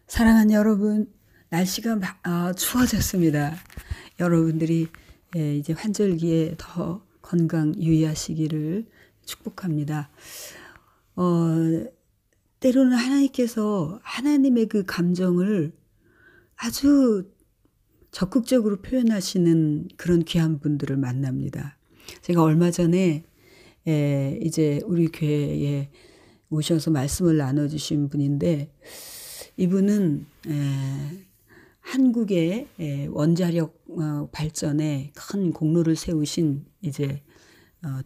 사랑하는 여러분, 날씨가 추워졌습니다. 여러분들이 이제 환절기에 더 건강 유의하시기를 축복합니다. 때로는 하나님께서 하나님의 그 감정을 아주 적극적으로 표현하시는 그런 귀한 분들을 만납니다. 제가 얼마 전에 이제 우리 교회에 오셔서 말씀을 나눠주신 분인데, 이분은 한국의 원자력 발전에 큰 공로를 세우신 이제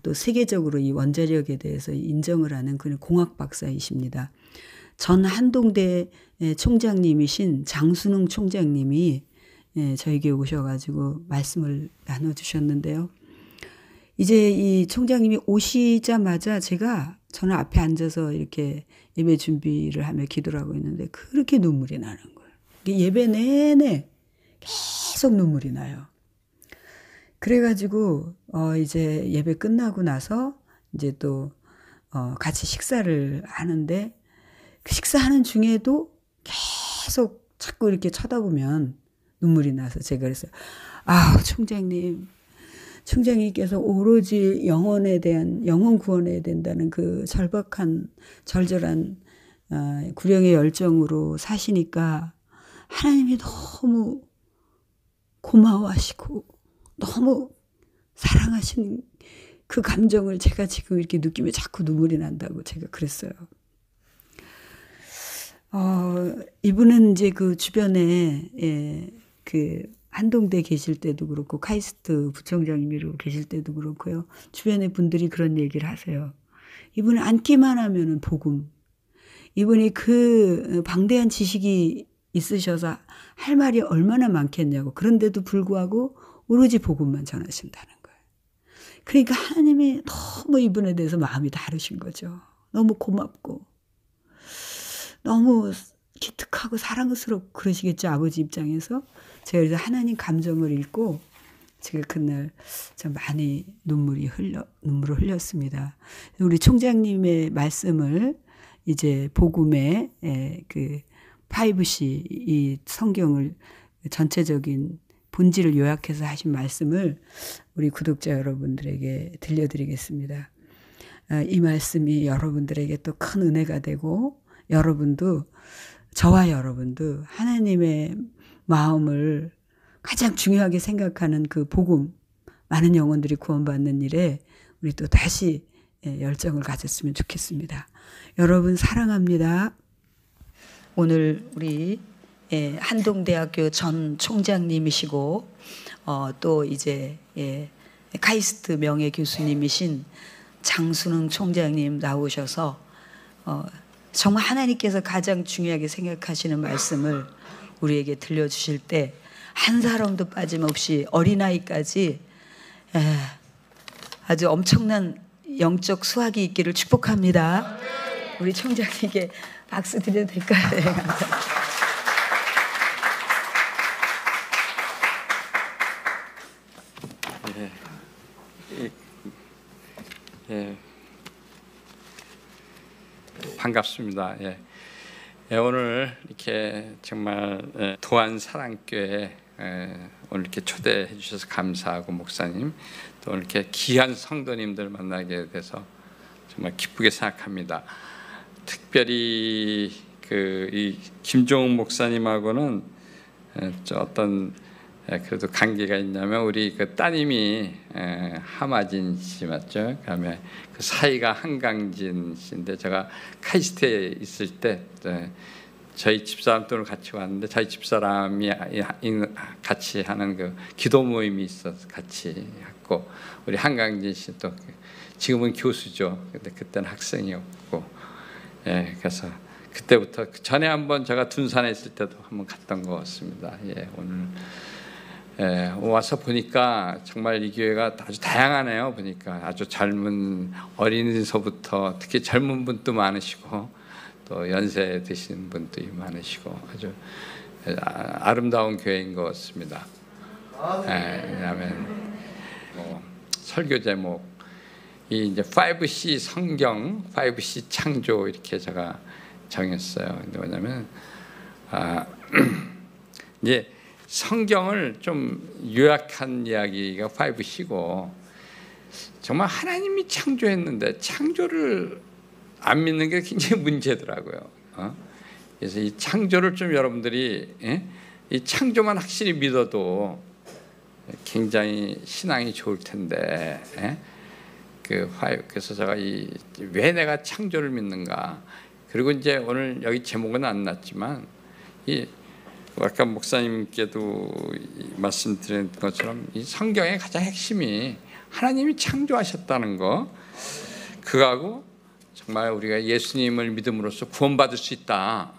또 세계적으로 이 원자력에 대해서 인정을 하는 그런 공학 박사이십니다. 전 한동대 총장님이신 장순웅 총장님이 저에게 오셔가지고 말씀을 나눠주셨는데요. 이제 이 총장님이 오시자마자 저는 앞에 앉아서 이렇게 예배 준비를 하며 기도를 하고 있는데 그렇게 눈물이 나는 거예요. 예배 내내 계속 눈물이 나요. 그래가지고 이제 예배 끝나고 나서 이제 또 같이 식사를 하는데, 그 식사하는 중에도 계속 자꾸 이렇게 쳐다보면 눈물이 나서 제가 그랬어요. 총장님께서 오로지 영혼에 대한 영혼 구원해야 된다는 그 절절한 구령의 열정으로 사시니까 하나님이 너무 고마워하시고 너무 사랑하시는 그 감정을 제가 지금 이렇게 느끼며 자꾸 눈물이 난다고 제가 그랬어요. 이분은 이제 그 주변에 그 한동대 계실 때도 그렇고 카이스트 부총장님으로 계실 때도 그렇고요. 주변의 분들이 그런 얘기를 하세요. 이분은 앉기만 하면은 복음. 이분이 그 방대한 지식이 있으셔서 할 말이 얼마나 많겠냐고. 그런데도 불구하고 오로지 복음만 전하신다는 거예요. 그러니까 하나님이 너무 이분에 대해서 마음이 다르신 거죠. 너무 고맙고 너무 기특하고 사랑스럽고 그러시겠죠, 아버지 입장에서. 제가 그래서 하나님 감정을 읽고 제가 그날 참 많이 눈물을 흘렸습니다. 우리 총장님의 말씀을 이제 복음의 그 5C 이 성경을 전체적인 본질을 요약해서 하신 말씀을 우리 구독자 여러분들에게 들려드리겠습니다. 이 말씀이 여러분들에게 또 큰 은혜가 되고, 저와 여러분도 하나님의 마음을 가장 중요하게 생각하는 그 복음, 많은 영혼들이 구원받는 일에 우리 또 다시 열정을 가졌으면 좋겠습니다. 여러분 사랑합니다. 오늘 우리 한동대학교 전 총장님이시고 또 이제 카이스트 명예 교수님이신 장순웅 총장님 나오셔서 정말 하나님께서 가장 중요하게 생각하시는 말씀을 우리에게 들려주실 때 한 사람도 빠짐없이 어린아이까지 아주 엄청난 영적 수확이 있기를 축복합니다. 우리 총장님께 박수 드려도 될까요? 네, 감사합니다. 반갑습니다. 오늘 이렇게 정말 도안사랑교회 오늘 이렇게 초대해 주셔서 감사하고, 목사님 또 오늘 이렇게 귀한 성도님들 만나게 돼서 정말 기쁘게 생각합니다. 특별히 이 김종욱 목사님하고는 어떤 그래도 관계가 있냐면, 우리 그 따님이 하마진 씨 맞죠? 그다음에 그 사이가 한강진 씨인데, 제가 카이스트에 있을 때 저희 집사람들을 같이 왔는데, 저희 집사람이 같이 하는 그 기도 모임이 있어서 같이 했고, 우리 한강진 씨 또 지금은 교수죠. 근데 그때는 학생이었고, 그래서 그때부터 전에 한번 제가 둔산에 있을 때도 한번 갔던 것 같습니다. 오늘 와서 보니까 정말 이 교회가 아주 다양하네요. 보니까 아주 젊은 어린이서부터 특히 젊은 분도 많으시고, 또 연세 드신 분도 많으시고, 아주 아름다운 교회인 것 같습니다. 왜냐하면 설교 제목 이 이제 5C 성경, 5C 창조 이렇게 제가 정했어요. 근데 왜냐하면 이제 성경을 좀 요약한 이야기가 5C고 정말 하나님이 창조했는데 창조를 안 믿는 게 굉장히 문제더라고요. 그래서 이 창조를 좀 여러분들이 이 창조만 확실히 믿어도 굉장히 신앙이 좋을 텐데 그래서 제가 왜 내가 창조를 믿는가, 그리고 이제 오늘 여기 제목은 안 났지만 아까 목사님께도 말씀드린 것처럼 이 성경의 가장 핵심이 하나님이 창조하셨다는 거, 그거하고 정말 우리가 예수님을 믿음으로써 구원받을 수 있다,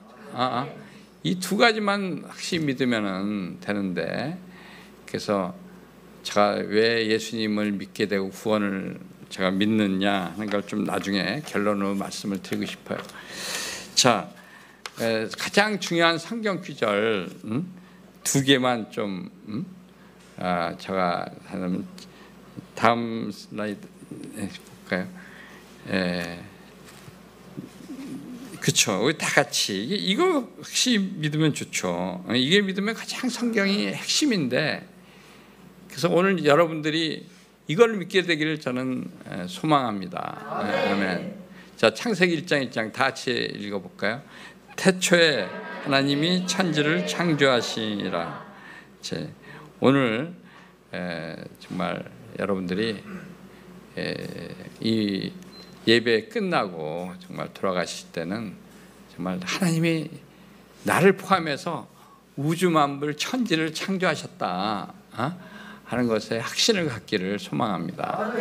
이 두 가지만 확실히 믿으면 되는데, 그래서 제가 왜 예수님을 믿게 되고 구원을 제가 믿느냐 하는 걸 좀 나중에 결론으로 말씀을 드리고 싶어요. 자, 가장 중요한 성경 구절 두 개만 좀 제가 하면 다음 슬라이드 볼까요? 그렇죠. 우리 다 같이 이거 혹시 믿으면 좋죠. 이게 믿으면 가장 성경이 핵심인데, 그래서 오늘 여러분들이 이걸 믿게 되기를 저는 소망합니다. 아멘. 자, 창세기 1장 1장 다 같이 읽어볼까요? 태초에 하나님이 천지를 창조하시니라. 오늘 정말 여러분들이 이 예배 끝나고 정말 돌아가실 때는 정말 하나님이 나를 포함해서 우주 만물 천지를 창조하셨다 하는 것에 확신을 갖기를 소망합니다.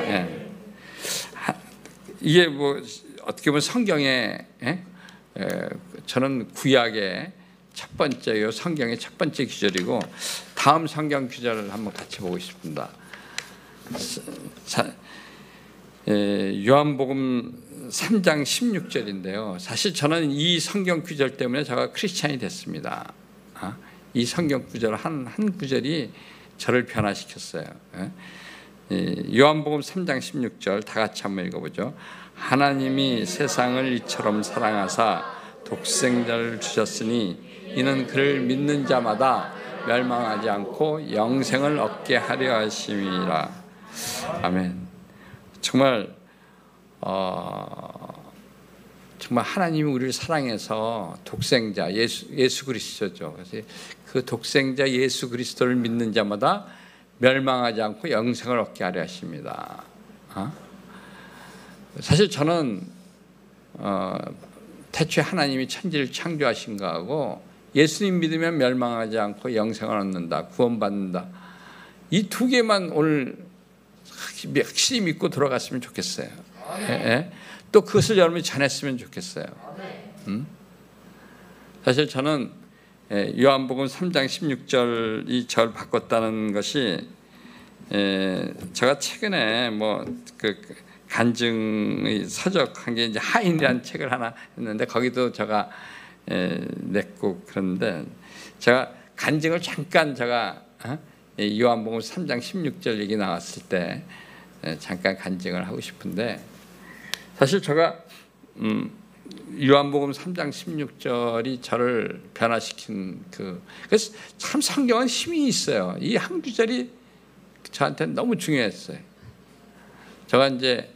이게 뭐 어떻게 보면 성경에 저는 구약의 첫 번째요, 성경의 첫 번째 구절이고, 다음 성경 구절을 한번 같이 보고 싶습니다. 요한복음 3장 16절인데요. 사실 저는 이 성경 구절 때문에 제가 크리스찬이 됐습니다. 이 성경 구절 한 구절이 저를 변화시켰어요. 요한복음 3장 16절 다 같이 한번 읽어보죠. 하나님이 세상을 이처럼 사랑하사 독생자를 주셨으니 이는 그를 믿는 자마다 멸망하지 않고 영생을 얻게 하려 하심이라. 아멘. 정말 정말 하나님이 우리를 사랑해서 독생자 예수 그리스도죠. 그래서 그 독생자 예수 그리스도를 믿는 자마다 멸망하지 않고 영생을 얻게 하려 하십니다. 사실 저는 태초에 하나님이 천지를 창조하신 거하고 예수님 믿으면 멸망하지 않고 영생을 얻는다, 구원받는다, 이 두 개만 오늘 확실히 믿고 돌아갔으면 좋겠어요. 또 그것을 여러분이 전했으면 좋겠어요. 사실 저는 요한복음 3장 16절이 저를 바꿨다는 것이, 제가 최근에 그 간증의 서적한 게 이제 하인이라는 책을 하나 했는데, 거기도 제가 냈고, 그런데 제가 간증을 잠깐 제가 요한복음 3장 16절 얘기 나왔을 때 잠깐 간증을 하고 싶은데, 사실 제가 요한복음 3장 16절이 저를 변화시킨 그래서 참 성경은 힘이 있어요. 이 한 구절이 저한테는 너무 중요했어요. 제가 이제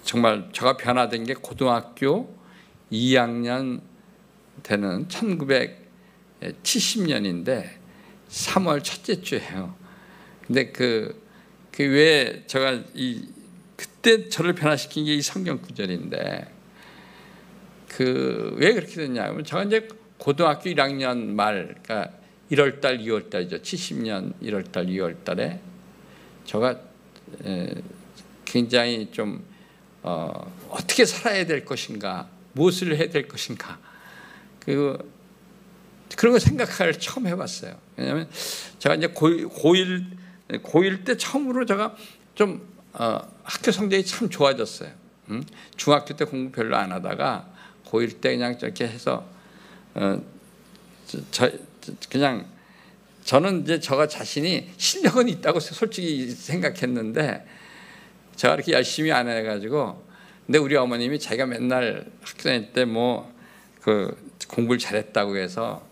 정말 제가 변화된 게 고등학교 2학년 되는 1970년인데 3월 첫째 주예요. 근데 왜 제가 그때 저를 변화시킨 게 이 성경 구절인데, 왜 그렇게 됐냐면, 제가 이제 고등학교 1학년 말, 그러니까 1월달, 2월달이죠. 70년 1월달, 2월달에 제가 굉장히 좀 어떻게 살아야 될 것인가, 무엇을 해야 될 것인가, 그런 거 생각을 처음 해봤어요. 왜냐하면 제가 이제 고1 때 처음으로 제가 좀 학교 성적이 참 좋아졌어요. 중학교 때 공부 별로 안 하다가 고1 때 그냥 저렇게 해서 그냥 저는 이제 저 자신이 실력은 있다고 솔직히 생각했는데, 제가 이렇게 열심히 안 해가지고, 근데 우리 어머님이 자기가 맨날 학교 다닐 때 공부를 잘했다고 해서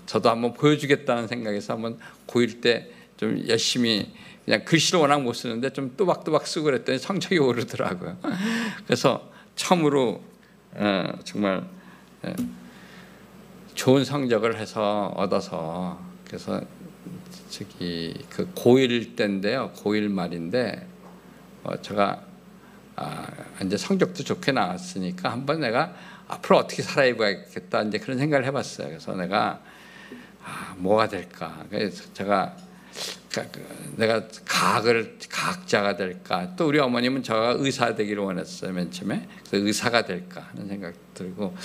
저도 한번 보여주겠다는 생각에서 한번 고1 때 좀 열심히 그냥 글씨를 워낙 못 쓰는데 좀 또박또박 쓰고 그랬더니 성적이 오르더라고요. 그래서 처음으로 정말 좋은 성적을 해서 얻어서, 그래서 저기 그 고1 때인데요, 고1 말인데 제가 이제 성적도 좋게 나왔으니까 한번 내가 앞으로 어떻게 살아봐야겠다 이제 그런 생각을 해봤어요. 그래서 내가 뭐가 될까? 그래서 내가 과학자가 될까? 또 우리 어머님은 제가 의사 되기를 원했어요, 맨 처음에. 그래서 의사가 될까 하는 생각 들고,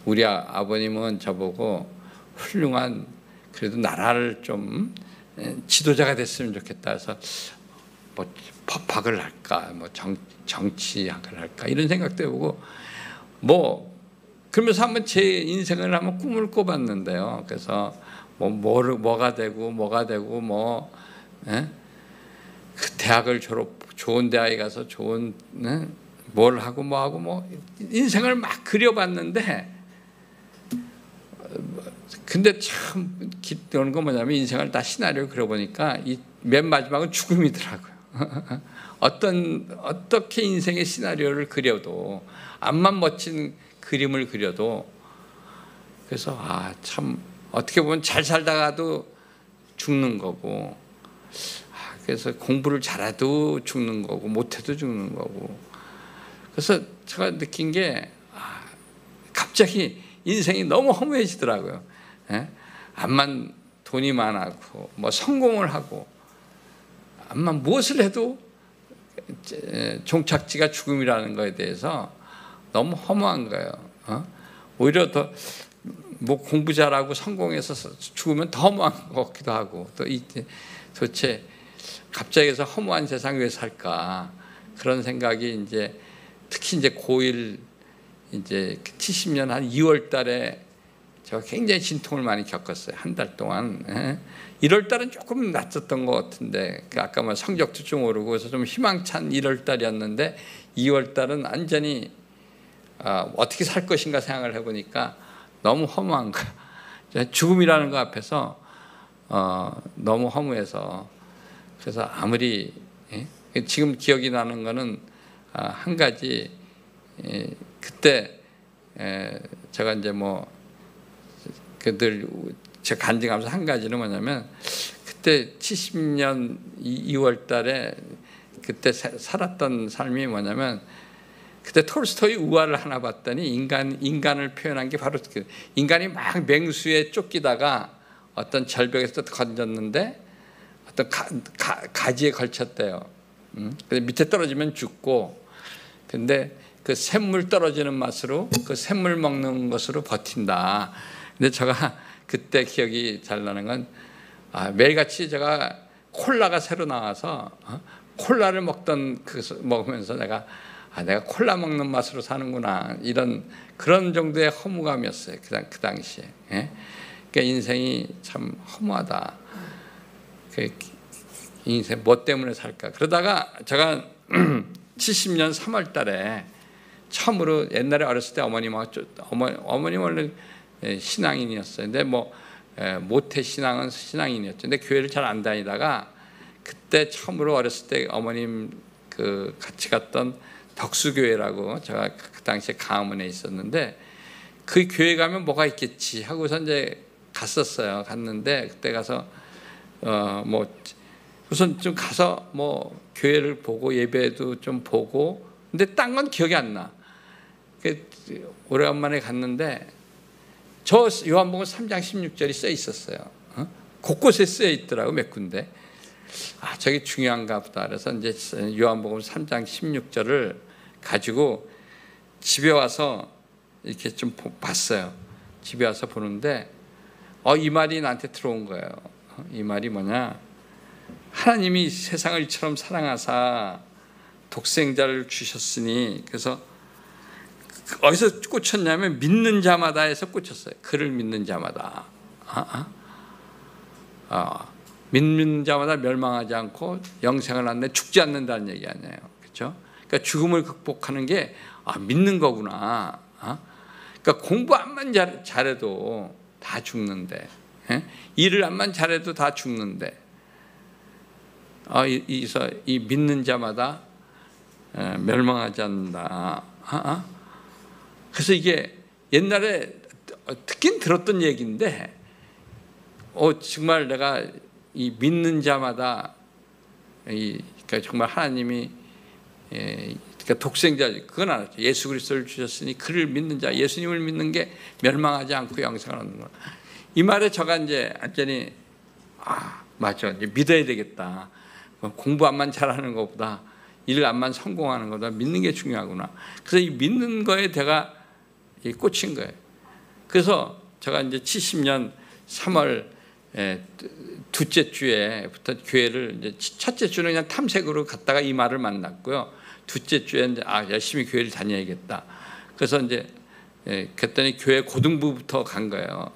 우리 아버님은 저보고 훌륭한, 그래도 나라를 좀 지도자가 됐으면 좋겠다 해서 뭐 법학을 할까, 뭐 정치학을 할까 이런 생각도 해보고, 뭐 그러면서 한번 제 인생을 한번 꿈을 꿔봤는데요. 그래서 뭐가 되고 그 대학을 좋은 대학에 가서 좋은 뭘 하고 뭐 인생을 막 그려봤는데, 근데 참 기대는 건 뭐냐면 인생을 다 시나리오 그려보니까 이 맨 마지막은 죽음이더라고요. 어떻게 인생의 시나리오를 그려도, 암만 멋진 그림을 그려도, 그래서 참 어떻게 보면 잘 살다가도 죽는 거고, 그래서 공부를 잘해도 죽는 거고 못해도 죽는 거고. 그래서 제가 느낀 게 갑자기 인생이 너무 허무해지더라고요. 암만 돈이 많고 뭐 성공을 하고, 암만 무엇을 해도 종착지가 죽음이라는 것에 대해서 너무 허무한 거예요. 오히려 더 뭐 공부 잘하고 성공해서 죽으면 더 허무한 것 같기도 하고, 또 도대체 갑자기 해서 허무한 세상 왜 살까, 그런 생각이 이제 특히 이제 고1 이제 70년 한 2월 달에 제가 굉장히 진통을 많이 겪었어요. 한 달 동안. 1월 달은 조금 낫었던 것 같은데, 아까 뭐 성적도 좀 오르고 그래서 좀 희망찬 1월 달이었는데, 2월 달은 완전히 어떻게 살 것인가 생각을 해보니까 너무 허무한 거야. 죽음이라는 거 앞에서 너무 허무해서. 그래서 아무리 지금 기억이 나는 거는 한 가지, 그때 제가 이제 뭐 늘 제가 간증하면서 한 가지는 뭐냐면, 그때 70년 2월 달에 그때 살았던 삶이 뭐냐면, 그때 톨스토이 우화를 하나 봤더니 인간을 표현한 게 바로 인간이 막 맹수에 쫓기다가 어떤 절벽에서 건졌는데 어떤 가지에 걸쳤대요. 근데 밑에 떨어지면 죽고, 근데 그 샘물 떨어지는 맛으로, 그 샘물 먹는 것으로 버틴다. 근데 제가 그때 기억이 잘 나는 건, 매일같이 제가 콜라가 새로 나와서 콜라를 먹으면서 내가 콜라 먹는 맛으로 사는구나, 이런 그런 정도의 허무감이었어요. 그 당시에. 그러니까 인생이 참 허무하다. 인생 뭐 때문에 살까? 그러다가 제가 70년 3월 달에 처음으로, 옛날에 어렸을 때 어머님 원래 신앙인이었어요. 근데 뭐 모태 신앙은 신앙인이었죠. 근데 교회를 잘 안 다니다가 그때 처음으로 어렸을 때 어머님 같이 갔던 덕수교회라고, 제가 그 당시에 강화문에 있었는데, 그 교회 가면 뭐가 있겠지 하고서 이제 갔었어요. 갔는데 그때 가서 뭐 우선 좀 가서 뭐 교회를 보고 예배도 좀 보고, 근데 딴 건 기억이 안 나. 오래간만에 갔는데 저 요한복음 3장 16절이 써 있었어요. 곳곳에 쓰여 있더라고, 몇 군데. 저게 중요한가 보다. 그래서 이제 요한복음 3장 16절을 가지고 집에 와서 이렇게 좀 봤어요. 집에 와서 보는데 이 말이 나한테 들어온 거예요. 이 말이 뭐냐? 하나님이 세상을 이처럼 사랑하사 독생자를 주셨으니, 그래서 어디서 꽂혔냐면 믿는 자마다 해서 꽂혔어요. 그를 믿는 자마다. 믿는 자마다 멸망하지 않고 영생을 얻네, 죽지 않는다는 얘기 아니에요. 그렇죠? 그러니까 죽음을 극복하는 게 믿는 거구나. 그러니까 공부 안만 잘해도 다 죽는데, 일을 안만 잘해도 다 죽는데, 이 믿는 자마다 멸망하지 않는다. 그래서 이게 옛날에 듣긴 들었던 얘기인데, 정말 내가 이 믿는 자마다 그러니까 정말 하나님이 그러니까 독생자 그건 알았죠. 예수 그리스도를 주셨으니 그를 믿는 자, 예수님을 믿는 게 멸망하지 않고 영생을 얻는 거야. 이 말에 제가 이제 완전히 맞아, 이제 믿어야 되겠다. 공부 안만 잘하는 것보다 일 안만 성공하는 것보다 믿는 게 중요하구나. 그래서 이 믿는 거에 제가 꽂힌 거예요. 그래서 제가 이제 70년 3월 둘째 주에부터 교회를 이제 첫째 주는 그냥 탐색으로 갔다가 이 말을 만났고요. 둘째 주에 이제 열심히 교회를 다녀야겠다. 그래서 이제 그랬더니 교회 고등부부터 간 거예요.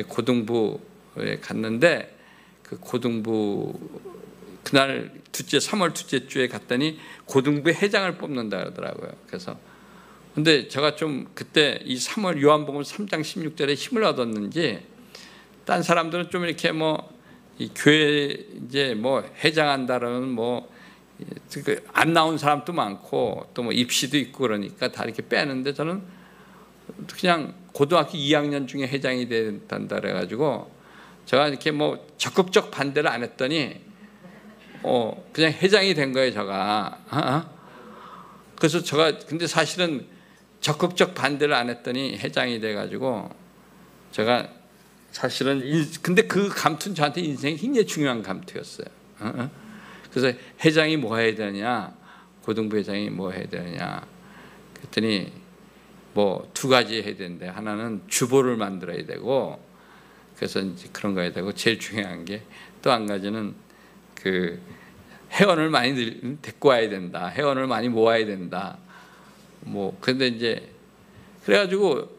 고등부에 갔는데 그 고등부 그날 3월 둘째 주에 갔더니 고등부 회장을 뽑는다 그러더라고요. 그래서 근데 제가 좀 그때 이 3월 요한복음 3장 16절에 힘을 얻었는지 딴 사람들은 좀 이렇게 이 교회 이제 회장한다라는 안 나온 사람도 많고 또 입시도 있고 그러니까 다 이렇게 빼는데 저는 그냥 고등학교 2학년 중에 회장이 된다 그래가지고 제가 이렇게 적극적 반대를 안 했더니 그냥 회장이 된 거예요, 제가. 그래서 제가 근데 사실은 적극적 반대를 안 했더니 회장이 돼가지고 제가 사실은 근데 그 감투는 저한테 인생의 굉장히 중요한 감투였어요. 그래서 회장이 뭐 해야 되느냐, 고등부 회장이 뭐 해야 되느냐 그랬더니 두 가지 해야 되는데 하나는 주보를 만들어야 되고 그래서 이제 그런 거 해야 되고 제일 중요한 게 또 한 가지는 그 회원을 많이 데리고 와야 된다. 회원을 많이 모아야 된다. 근데 이제 그래가지고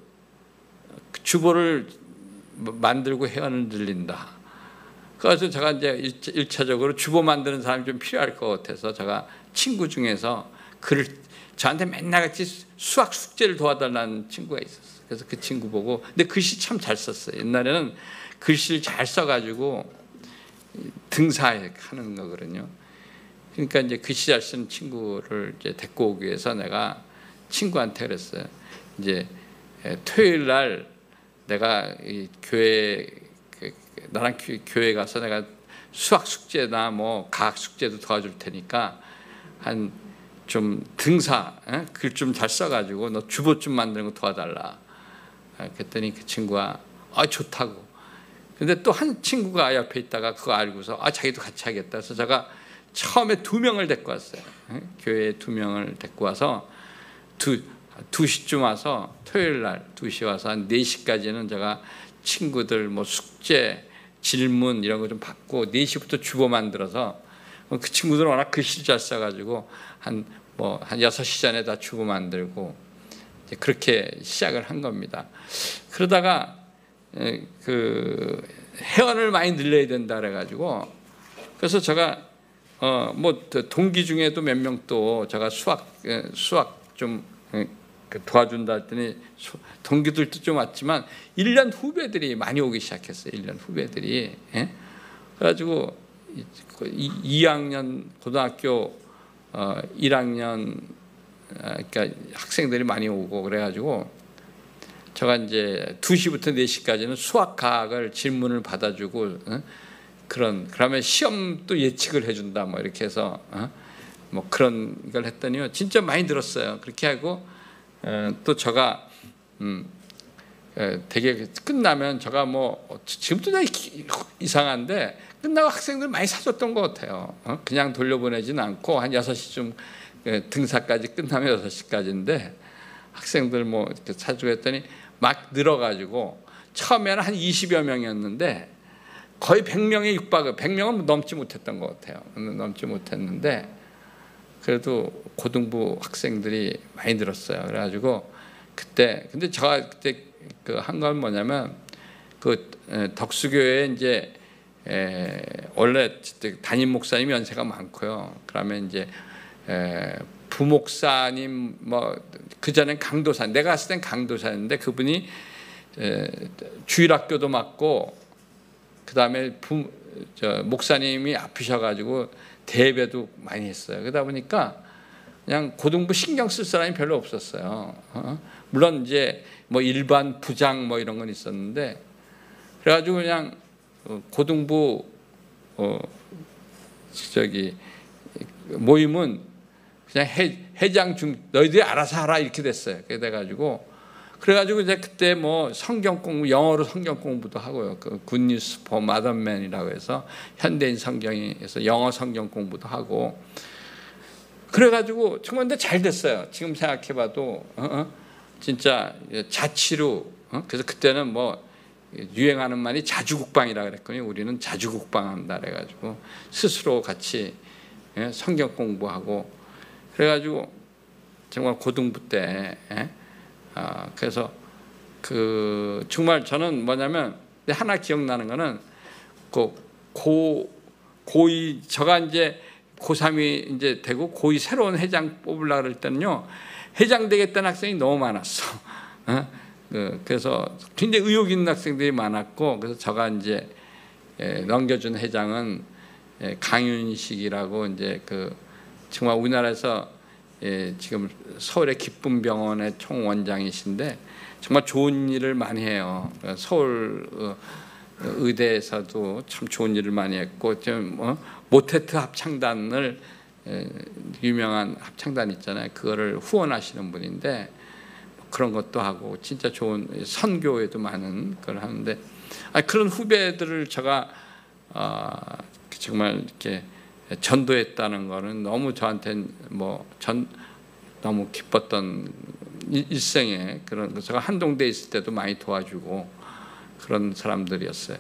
주보를 만들고 회원을 늘린다. 그래서 제가 이제 1차적으로 주보 만드는 사람이 좀 필요할 것 같아서 제가 친구 중에서 저한테 맨날 같이 수학 숙제를 도와달라는 친구가 있었어요. 그래서 그 친구 보고 근데 글씨 참 잘 썼어요. 옛날에는 글씨를 잘 써가지고 등사하는 거거든요. 그러니까 이제 글씨 잘 쓰는 친구를 이제 데리고 오기 위해서 내가 친구한테 그랬어요. 이제 토요일 날 내가 나랑 교회 가서 내가 수학 숙제나 과학 숙제도 도와줄 테니까 한 좀 등사 글 좀 잘 써가지고 너 주보 좀 만드는 거 도와달라. 그랬더니 그 친구가 좋다고. 근데 또 한 친구가 옆에 있다가 그거 알고서 자기도 같이 하겠다. 그래서 제가 처음에 2명을 데리고 왔어요. 교회에 2명을 데리고 와서 2시쯤 와서 토요일 날 2시 와서 한 4시까지는 제가 친구들 숙제 질문 이런 거 좀 받고 4시부터 주보 만들어서 그 친구들은 워낙 글씨 잘 써가지고 한 6시 전에 다 주보 만들고 이제 그렇게 시작을 한 겁니다. 그러다가 그 회원을 많이 늘려야 된다 그래가지고 그래서 제가 동기 중에도 몇 명 또 제가 수학 좀 도와준다 했더니 동기들도 좀 왔지만 1년 후배들이 많이 오기 시작했어요. 1년 후배들이. 그래가지고 2학년 고등학교 1학년 그러니까 학생들이 많이 오고 그래가지고 제가 이제 2시부터 4시까지는 수학 과학을 질문을 받아주고 그러면 시험도 예측을 해준다 이렇게 해서 그런 걸 했더니요 진짜 많이 들었어요. 그렇게 하고 또 제가 되게 끝나면 제가 지금도 이상한데 끝나고 학생들 많이 사줬던 것 같아요. 그냥 돌려보내지는 않고 한 6시쯤 등사까지 끝나면 6시까지인데 학생들 이렇게 사주고 했더니 막 늘어가지고 처음에는 한 20여 명이었는데 거의 100명에 육박을 100명은 넘지 못했던 것 같아요. 넘지 못했는데 그래도 고등부 학생들이 많이 늘었어요. 그래가지고 근데 제가 그때 한 건 뭐냐면 덕수교회에 이제 원래 담임 목사님 연세가 많고요. 그러면 이제 부목사님 그 전엔 강도사, 내가 갔을 땐 강도사였는데 그분이 주일학교도 맡고 그 다음에 목사님이 아프셔가지고 대배도 많이 했어요. 그러다 보니까 그냥 고등부 신경 쓸 사람이 별로 없었어요. 물론 이제 뭐 일반 부장 뭐 이런 건 있었는데, 그래가지고 그냥 고등부 모임은 그냥 회장 중 너희들이 알아서 하라 이렇게 됐어요. 그래가지고 이제 그때 뭐 성경 공부, 영어로 성경 공부도 하고요. 그 굿뉴스 포 마더맨이라고 해서 현대인 성경에서 영어 성경 공부도 하고, 그래가지고 정말 근데 잘 됐어요. 지금 생각해봐도 진짜 자치로. 그래서 그때는 뭐 유행하는 말이 자주국방이라 그랬거든요. 우리는 자주국방한다 그래가지고 스스로 같이 성경 공부하고 그래가지고 정말 고등부 때. 그래서 그 정말 저는 뭐냐면 하나 기억나는 거는 고이 저가 이제 고3이 이제 되고 고2 새로운 회장 뽑으려고 그럴 때는요, 회장 되겠다는 학생이 너무 많았어. 그래서 굉장히 의욕 있는 학생들이 많았고, 그래서 저가 이제 넘겨준 회장은 강윤식이라고 이제 그 정말 우리나라에서 지금 서울의 기쁨병원의 총원장이신데 정말 좋은 일을 많이 해요. 서울 의대에서도 참 좋은 일을 많이 했고, 지금 모테트 합창단을 유명한 합창단 있잖아요. 그거를 후원하시는 분인데 그런 것도 하고 진짜 좋은 선교에도 많은 걸 하는데, 그런 후배들을 제가 정말 이렇게 전도했다는 거는 너무 저한테는 너무 기뻤던 일생에 그런, 제가 한동대에 있을 때도 많이 도와주고 그런 사람들이었어요.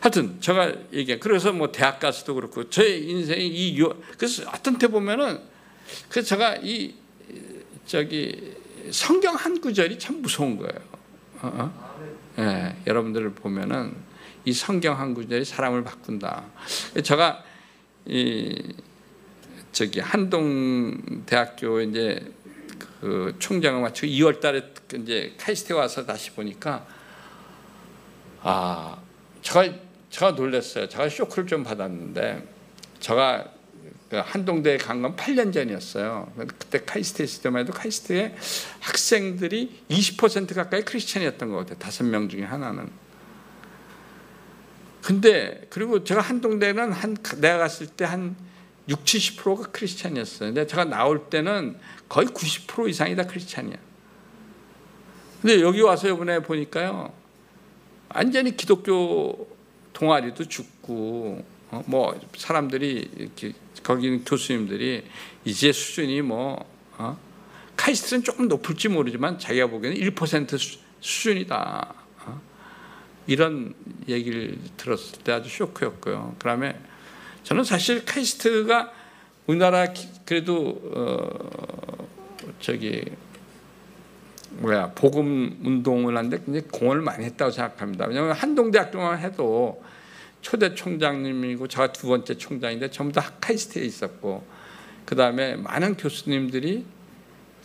하여튼 제가 그래서 뭐 대학 가서도 그렇고 저의 인생이 그래서 어떤 때 보면은 그래서 제가 성경 한 구절이 참 무서운 거예요. 여러분들을 보면은 이 성경 한 구절이 사람을 바꾼다. 제가 한동대학교 이제 그 총장을 마치고 2월달에 이제 카이스트에 와서 다시 보니까 제가 놀랐어요. 제가 쇼크를 좀 받았는데, 제가 한동대에 간 건 8년 전이었어요. 그때 카이스트에 있을 때만 해도 카이스트에 학생들이 20% 가까이 크리스천이었던 것 같아요. 5명 중에 하나는. 근데 그리고 제가 한동대는 내가 갔을 때 한 60-70%가 크리스찬이었어요. 근데 제가 나올 때는 거의 90% 이상이 다 크리스찬이야. 근데 여기 와서 이번에 보니까요, 완전히 기독교 동아리도 죽고, 뭐 사람들이 이렇게 거기 있는 교수님들이 이제 수준이 카이스트는 조금 높을지 모르지만 자기가 보기에는 1% 수준이다. 이런 얘기를 들었을 때 아주 쇼크였고요. 그다음에 저는 사실 카이스트가 우리나라 그래도 복음 운동을 하는데 굉장히 공헌을 많이 했다고 생각합니다. 왜냐하면 한동대학교만 해도 초대 총장님이고 제가 2번째 총장인데 전부 다 카이스트에 있었고, 그 다음에 많은 교수님들이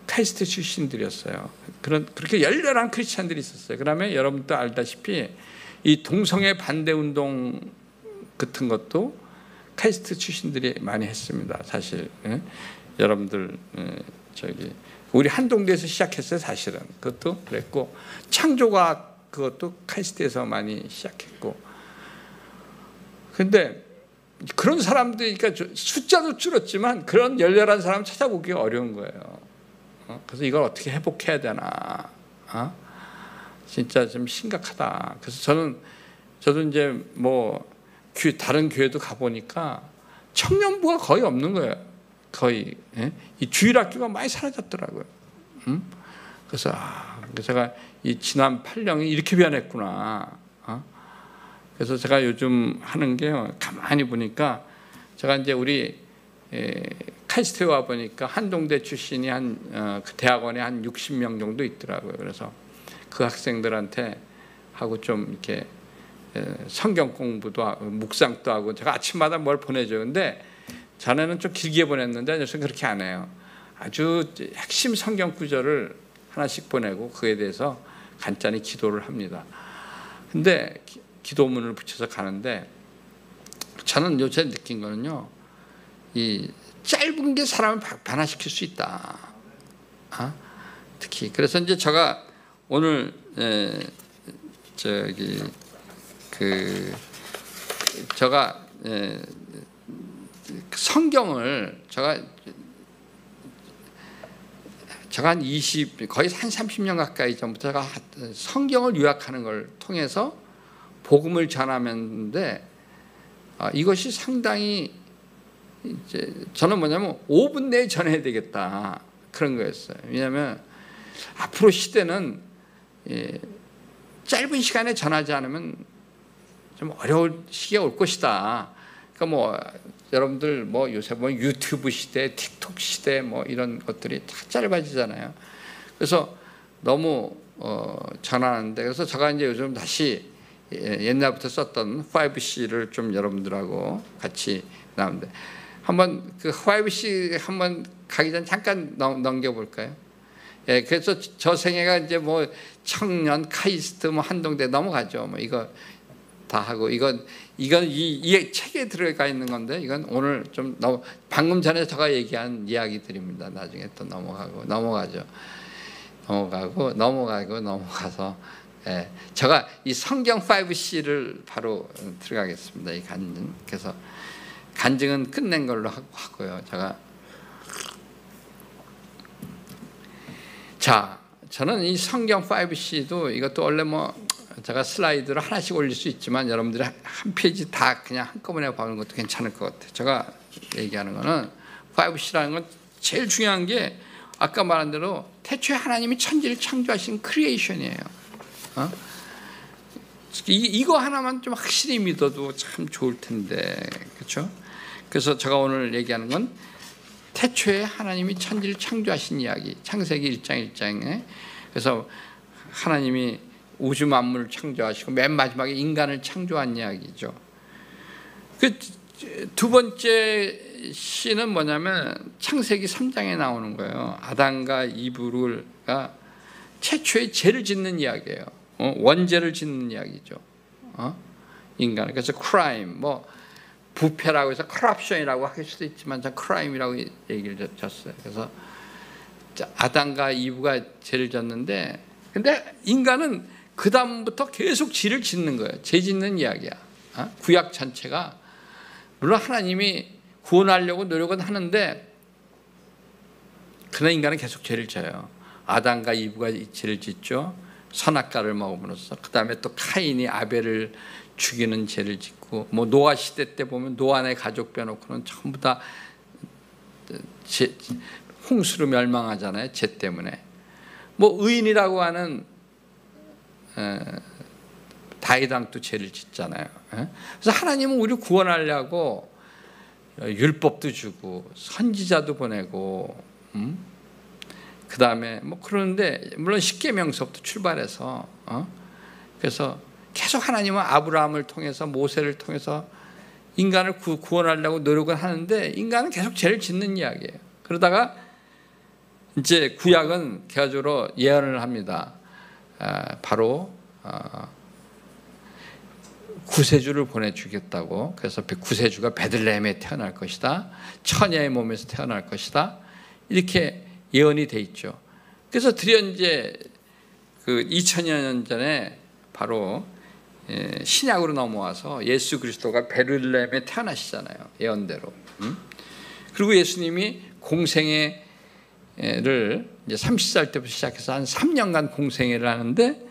카이스트 출신들이었어요. 그렇게 열렬한 크리스찬들이 있었어요. 그 다음에 여러분도 알다시피 이 동성애 반대 운동 같은 것도 카이스트 출신들이 많이 했습니다. 사실 여러분들 우리 한동대에서 시작했어요. 사실은 그것도 그랬고, 창조과학 그것도 카이스트에서 많이 시작했고. 근데 그런 사람들이, 그러니까 숫자도 줄었지만 그런 열렬한 사람 찾아보기가 어려운 거예요. 그래서 이걸 어떻게 회복해야 되나, 진짜 좀 심각하다. 그래서 저도 이제 다른 교회도 가보니까 청년부가 거의 없는 거예요. 거의 이 주일학교가 많이 사라졌더라고요. 그래서 제가 이 지난 8년이 이렇게 변했구나. 그래서 제가 요즘 하는 게요, 가만히 보니까 제가 이제 우리 카이스트에 와 보니까 한동대 출신이 그 대학원에 한 60명 정도 있더라고요. 그래서 그 학생들한테 하고 좀 이렇게 성경 공부도 하고 묵상도 하고, 제가 아침마다 뭘 보내줘요. 근데 전에는 좀 길게 보냈는데 요즘 그렇게 안 해요. 아주 핵심 성경 구절을 하나씩 보내고 그에 대해서 간단히 기도를 합니다. 근데 기도문을 붙여서 가는데 저는 요새 느낀 거는요, 이 짧은 게 사람을 변화시킬 수 있다. 특히 그래서 이제 제가 오늘 제가 성경을 제가 한 20, 거의 한 30년 가까이 전부터 제가 성경을 요약하는 걸 통해서 복음을 전하는데 이것이 상당히 이제 저는 뭐냐면 5분 내에 전해야 되겠다 그런 거였어요. 왜냐하면 앞으로 시대는 짧은 시간에 전하지 않으면 좀 어려울 시기가 올 것이다. 그러니까 뭐 여러분들 뭐 요새 뭐 유튜브 시대, 틱톡 시대 뭐 이런 것들이 다 짧아지잖아요. 그래서 너무 전하는데 그래서 제가 이제 요즘 다시 옛날부터 썼던 5C를 좀 여러분들하고 같이 나오는데 한번 그 5C 한번 가기 전 잠깐 넘겨볼까요? 예, 그래서 저 생애가 이제 뭐 청년, 카이스트, 뭐 한동대 넘어가죠. 뭐 이거 다 하고 이건 이 책에 들어가 있는 건데 이건 오늘 좀 방금 전에 제가 얘기한 이야기들입니다. 나중에 또 넘어가죠. 넘어가서 예, 제가 이 성경 5C를 바로 들어가겠습니다. 이 간증. 그래서 간증은 끝낸 걸로 하고요. 자, 저는 이 성경 5C도 이것도 원래 뭐 제가 슬라이드를 하나씩 올릴 수 있지만 여러분들이 한 페이지 다 그냥 한꺼번에 보는 것도 괜찮을 것 같아요. 제가 얘기하는 거는 5C라는 건 제일 중요한 게 아까 말한 대로 태초에 하나님이 천지를 창조하신 크리에이션이에요. 이거 하나만 좀 확실히 믿어도 참 좋을 텐데, 그렇죠? 그래서 제가 오늘 얘기하는 건 태초에 하나님이 천지를 창조하신 이야기, 창세기 1장 1장에 그래서 하나님이 우주 만물을 창조하시고 맨 마지막에 인간을 창조한 이야기죠. 그 두 번째 시는 뭐냐면 창세기 3장에 나오는 거예요. 아담과 이브가 최초의 죄를 짓는 이야기예요. 원죄를 짓는 이야기죠. 인간. 그래서 crime, 뭐 부패라고 해서 corruption이라고 할 수도 있지만 전 crime이라고 얘기를 줬어요. 그래서 아담과 이브가 죄를 졌는데, 근데 인간은 그 다음부터 계속 죄를 짓는 거예요. 죄 짓는 이야기야. 구약 전체가 물론 하나님이 구원하려고 노력은 하는데, 그러나 인간은 계속 죄를 져요. 아담과 이브가 죄를 짓죠. 선악과를 먹음으로써. 그 다음에 또 카인이 아벨을 죽이는 죄를 짓고, 뭐 노아 시대 때 보면 노아네 가족 빼놓고는 전부 다 홍수로 멸망하잖아요. 죄 때문에. 뭐 의인이라고 하는 다윗왕도 죄를 짓잖아요. 그래서 하나님은 우리를 구원하려고 율법도 주고 선지자도 보내고, 그 다음에 뭐 그러는데 물론 십계명서부터 출발해서 그래서 계속 하나님은 아브라함을 통해서 모세를 통해서 인간을 구원하려고 노력을 하는데 인간은 계속 죄를 짓는 이야기예요. 그러다가 이제 구약은 결과적으로 예언을 합니다. 바로 구세주를 보내주겠다고. 그래서 구세주가 베들레헴에 태어날 것이다. 처녀의 몸에서 태어날 것이다. 이렇게 예언이 돼 있죠. 그래서 드디어 이제 그 2000여 년 전에 바로 신약으로 넘어와서 예수 그리스도가 베들레헴에 태어나시잖아요. 예언대로. 그리고 예수님이 공생애를 이제 30살 때부터 시작해서 한 3년간 공생애를 하는데,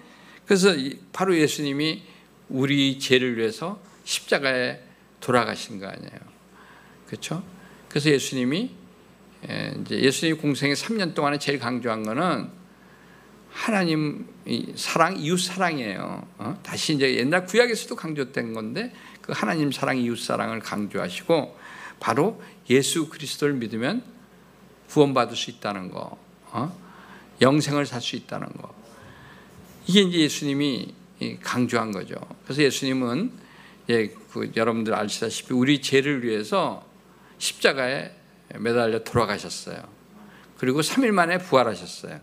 그래서 바로 예수님이 우리 죄를 위해서 십자가에 돌아가신 거 아니에요. 그렇죠? 그래서 예수님이 공생애 3년 동안에 제일 강조한 거는 하나님 사랑, 이웃 사랑이에요. 다시 이제 옛날 구약에서도 강조된 건데 그 하나님 사랑, 이웃 사랑을 강조하시고 바로 예수 그리스도를 믿으면 구원받을 수 있다는 거, 영생을 살 수 있다는 거. 이게 이제 예수님이 강조한 거죠. 그래서 예수님은 여러분들 아시다시피 우리 죄를 위해서 십자가에 매달려 돌아가셨어요. 그리고 3일 만에 부활하셨어요.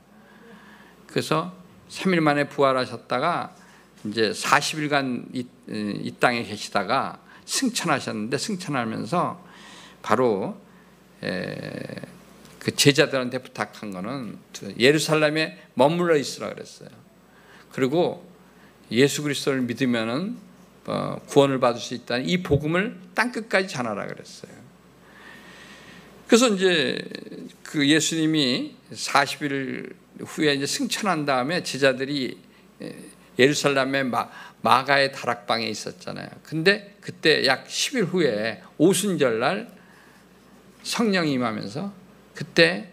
그래서 3일 만에 부활하셨다가 이제 40일간 이 땅에 계시다가 승천하셨는데, 승천하면서 바로 그 제자들한테 부탁한 거는 예루살렘에 머물러 있으라 그랬어요. 그리고 예수 그리스도를 믿으면은 구원을 받을 수 있다는 이 복음을 땅 끝까지 전하라 그랬어요. 그래서 이제 그 예수님이 40일 후에 이제 승천한 다음에 제자들이 예루살렘의 마가의 다락방에 있었잖아요. 근데 그때 약 10일 후에 오순절 날 성령이 임하면서 그때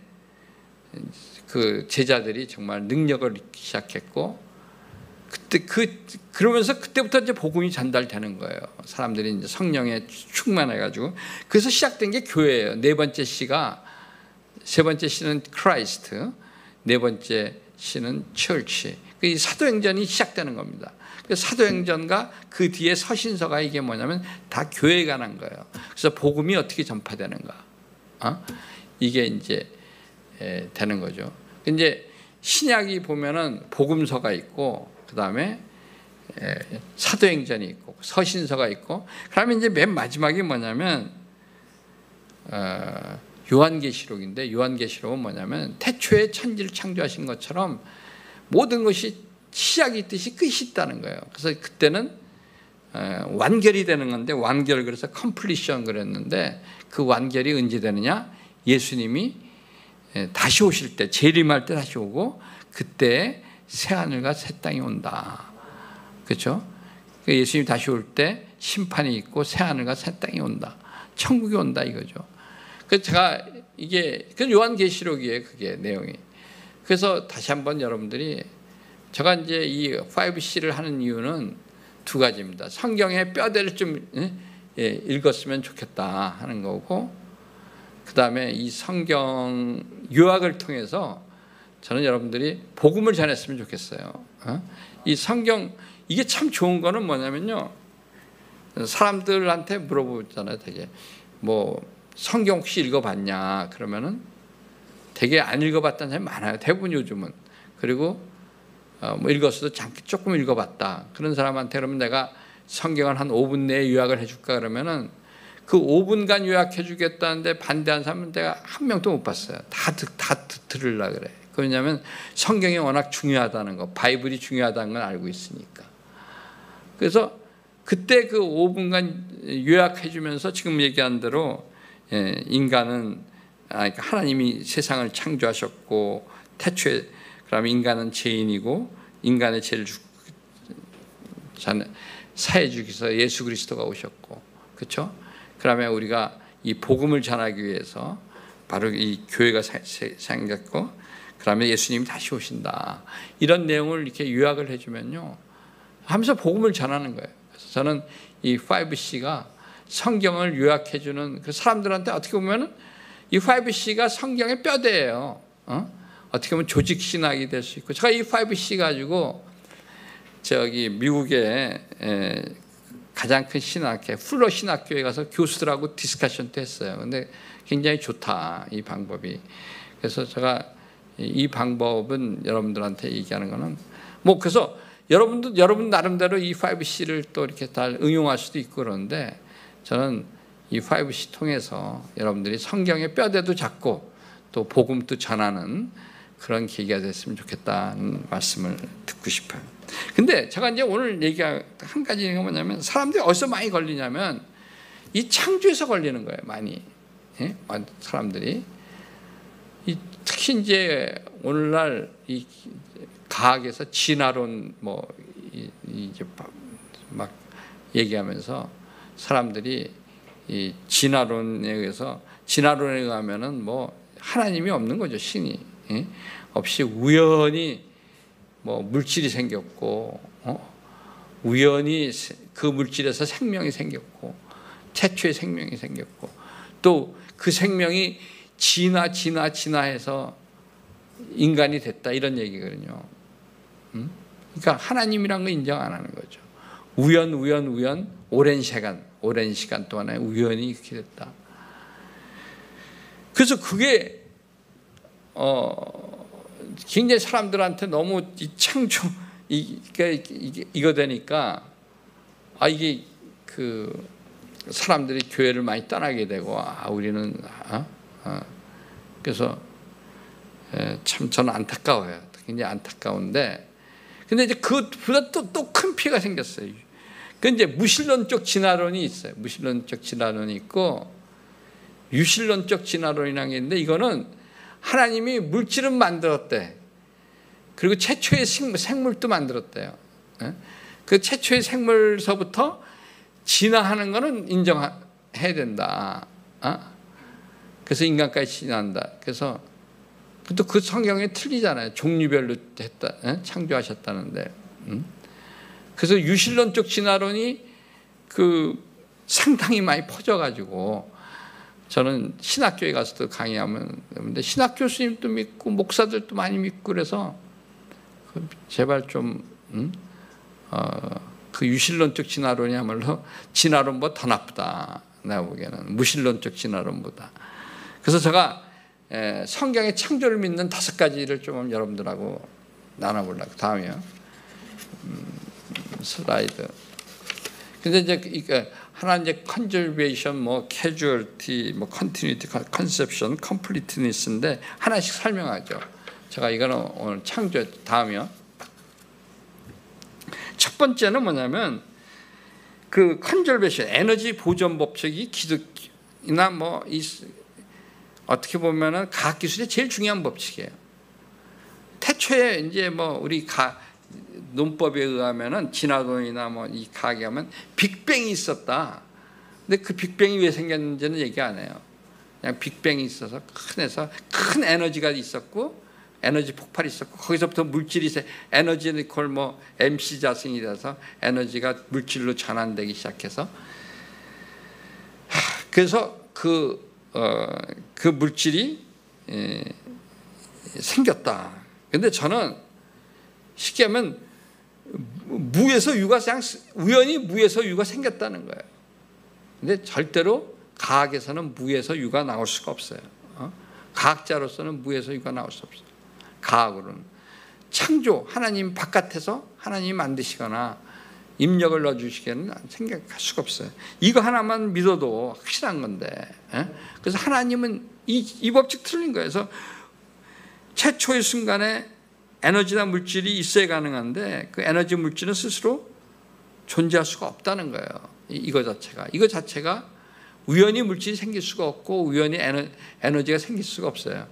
그 제자들이 정말 능력을 잃기 시작했고, 그때 그러면서 그때부터 이제 복음이 전달되는 거예요. 사람들이 이제 성령에 충만해가지고. 그래서 시작된 게 교회예요. 세 번째 C는 크라이스트, 네 번째 C는 처치. 이 사도행전이 시작되는 겁니다. 사도행전과 그 뒤에 서신서가 이게 뭐냐면 다 교회에 관한 거예요. 그래서 복음이 어떻게 전파되는가, 이게 이제 되는 거죠. 이제 신약이 보면은 복음서가 있고, 그 다음에 사도행전이 있고, 서신서가 있고, 그러면 이제 맨 마지막이 뭐냐면 요한계시록인데, 요한계시록은 뭐냐면 태초에 천지를 창조하신 것처럼 모든 것이 시작이 있듯이 끝이 있다는 거예요. 그래서 그때는 완결이 되는 건데, 완결 그래서 컴플리션 그랬는데, 그 완결이 언제 되느냐? 예수님이 다시 오실 때, 재림할 때 다시 오고, 그때 새하늘과 새 땅이 온다. 그렇죠? 예수님이 다시 올 때 심판이 있고 새하늘과 새 땅이 온다. 천국이 온다 이거죠. 그래서 제가 이게 그 요한계시록이에요. 그게 내용이. 그래서 다시 한번 여러분들이, 제가 이제 이 5C를 하는 이유는 두 가지입니다. 성경의 뼈대를 좀 읽었으면 좋겠다 하는 거고, 그 다음에 이 성경 요약을 통해서 저는 여러분들이 복음을 전했으면 좋겠어요. 이 성경, 이게 참 좋은 거는 뭐냐면요, 사람들한테 물어보잖아요. 되게 뭐 성경 혹시 읽어봤냐 그러면은 되게 안 읽어봤다는 사람이 많아요. 대부분 요즘은. 그리고 뭐 읽었어도 조금 읽어봤다 그런 사람한테 그러면 내가 성경을 한 5분 내에 요약을 해줄까 그러면은 그 5분간 요약해 주겠다는데 반대한 사람은 내가 한 명도 못 봤어요. 다 들으려고 그래. 왜냐하면 성경이 워낙 중요하다는 거, 바이블이 중요하다는 걸 알고 있으니까. 그래서 그때 그 5분간 요약해 주면서 지금 얘기한 대로 인간은, 그러니까 하나님이 세상을 창조하셨고, 태초에 그러면 인간은 죄인이고, 인간의 죄를 사해 주기 위해서 예수 그리스도가 오셨고, 그렇죠? 그러면 우리가 이 복음을 전하기 위해서 바로 이 교회가 생겼고, 그러면 예수님이 다시 오신다. 이런 내용을 이렇게 요약을 해주면요, 하면서 복음을 전하는 거예요. 그래서 저는 이 5C가 성경을 요약해주는 그 사람들한테 어떻게 보면은 이 5C가 성경의 뼈대예요. 어떻게 보면 조직 신학이 될 수 있고, 제가 이 5C 가지고 저기 미국의 가장 큰 신학회 풀러 신학교에 가서 교수들하고 디스커션도 했어요. 근데 굉장히 좋다 이 방법이. 그래서 제가 이 방법은 여러분들한테 얘기하는 거는 뭐, 그래서 여러분 나름대로 이 5C를 또 이렇게 다 응용할 수도 있고 그러는데, 저는 이 5C 통해서 여러분들이 성경의 뼈대도 잡고 또 복음도 전하는 그런 계기가 됐으면 좋겠다는 말씀을 듣고 싶어요. 근데 제가 이제 오늘 얘기한 한 가지가 뭐냐면, 사람들이 어디서 많이 걸리냐면 이 창조에서 걸리는 거예요. 많이. 사람들이 특히 이제 오늘날 이 과학에서 진화론 뭐 이제 막 얘기하면서 사람들이 이 진화론에 의하면은 뭐 하나님이 없는 거죠. 신이 없이 우연히 뭐 물질이 생겼고, 우연히 그 물질에서 생명이 생겼고, 태초에 생명이 생겼고, 또 그 생명이 진화해서 인간이 됐다 이런 얘기거든요. 그러니까 하나님이란 거 인정 안 하는 거죠. 우연 오랜 시간 동안에 우연히 이렇게 됐다. 그래서 그게 굉장히 사람들한테 너무 이 창조 이거 되니까 이게 그 사람들이 교회를 많이 떠나게 되고 우리는 그래서 참 저는 안타까워요. 굉장히 안타까운데 근데 이제 그보다 또 큰 피해가 생겼어요. 그 이제 무신론적 진화론이 있어요. 무신론적 진화론이 있고 유신론적 진화론이라는 게 있는데 이거는 하나님이 물질은 만들었대. 그리고 최초의 생물도 만들었대요. 그 최초의 생물서부터 진화하는 거는 인정해야 된다. 그래서 인간까지 진화한다. 그래서 또 그 성경에 틀리잖아요. 종류별로 했다, 창조하셨다는데. 그래서 유신론적 진화론이 그 상당히 많이 퍼져가지고 저는 신학교에 가서도 강의하면 근데 신학 교수님도 믿고 목사들도 많이 믿고 그래서 제발 좀 그 유신론적 진화론이야말로 진화론보다 더 나쁘다. 내가 보기에는 무신론적 진화론보다. 그래서 제가 성경의 창조를 믿는 5가지를 좀 여러분들하고 나눠보려고. 다음이요. 슬라이드. 근데 이제 하나 이제 컨저베이션, 뭐 캐주얼티, 뭐 컨티뉴티, 컨셉션, 컴플리트니스인데 하나씩 설명하죠. 제가 이거는 오늘 창조. 다음이요. 첫 번째는 뭐냐면 그 컨저베이션, 에너지 보존 법칙이 기독이나 뭐 어떻게 보면은 과학 기술의 제일 중요한 법칙이에요. 태초에 이제 뭐 우리 논법에 의하면은 진화론이나 뭐 이 과학에 하면 빅뱅이 있었다. 근데 그 빅뱅이 왜 생겼는지는 얘기 안 해요. 그냥 빅뱅이 있어서 큰 에너지가 있었고 에너지 폭발이 있었고 거기서부터 물질이 에너지 니콜 뭐 MC 자승이 돼서 에너지가 물질로 전환되기 시작해서 그래서 그 물질이 생겼다. 근데 저는 쉽게 하면 무에서 유가 그냥 우연히 무에서 유가 생겼다는 거예요. 근데 절대로 과학에서는 무에서 유가 나올 수가 없어요. 과학자로서는 무에서 유가 나올 수 없어요. 과학으로는 창조, 하나님 바깥에서 하나님이 만드시거나 입력을 넣어주시기에는 생각할 수가 없어요. 이거 하나만 믿어도 확실한 건데. 그래서 하나님은 이 법칙 틀린 거예요. 그래서 최초의 순간에 에너지나 물질이 있어야 가능한데 그 에너지 물질은 스스로 존재할 수가 없다는 거예요. 이거 자체가 우연히 물질이 생길 수가 없고 우연히 에너지가 생길 수가 없어요.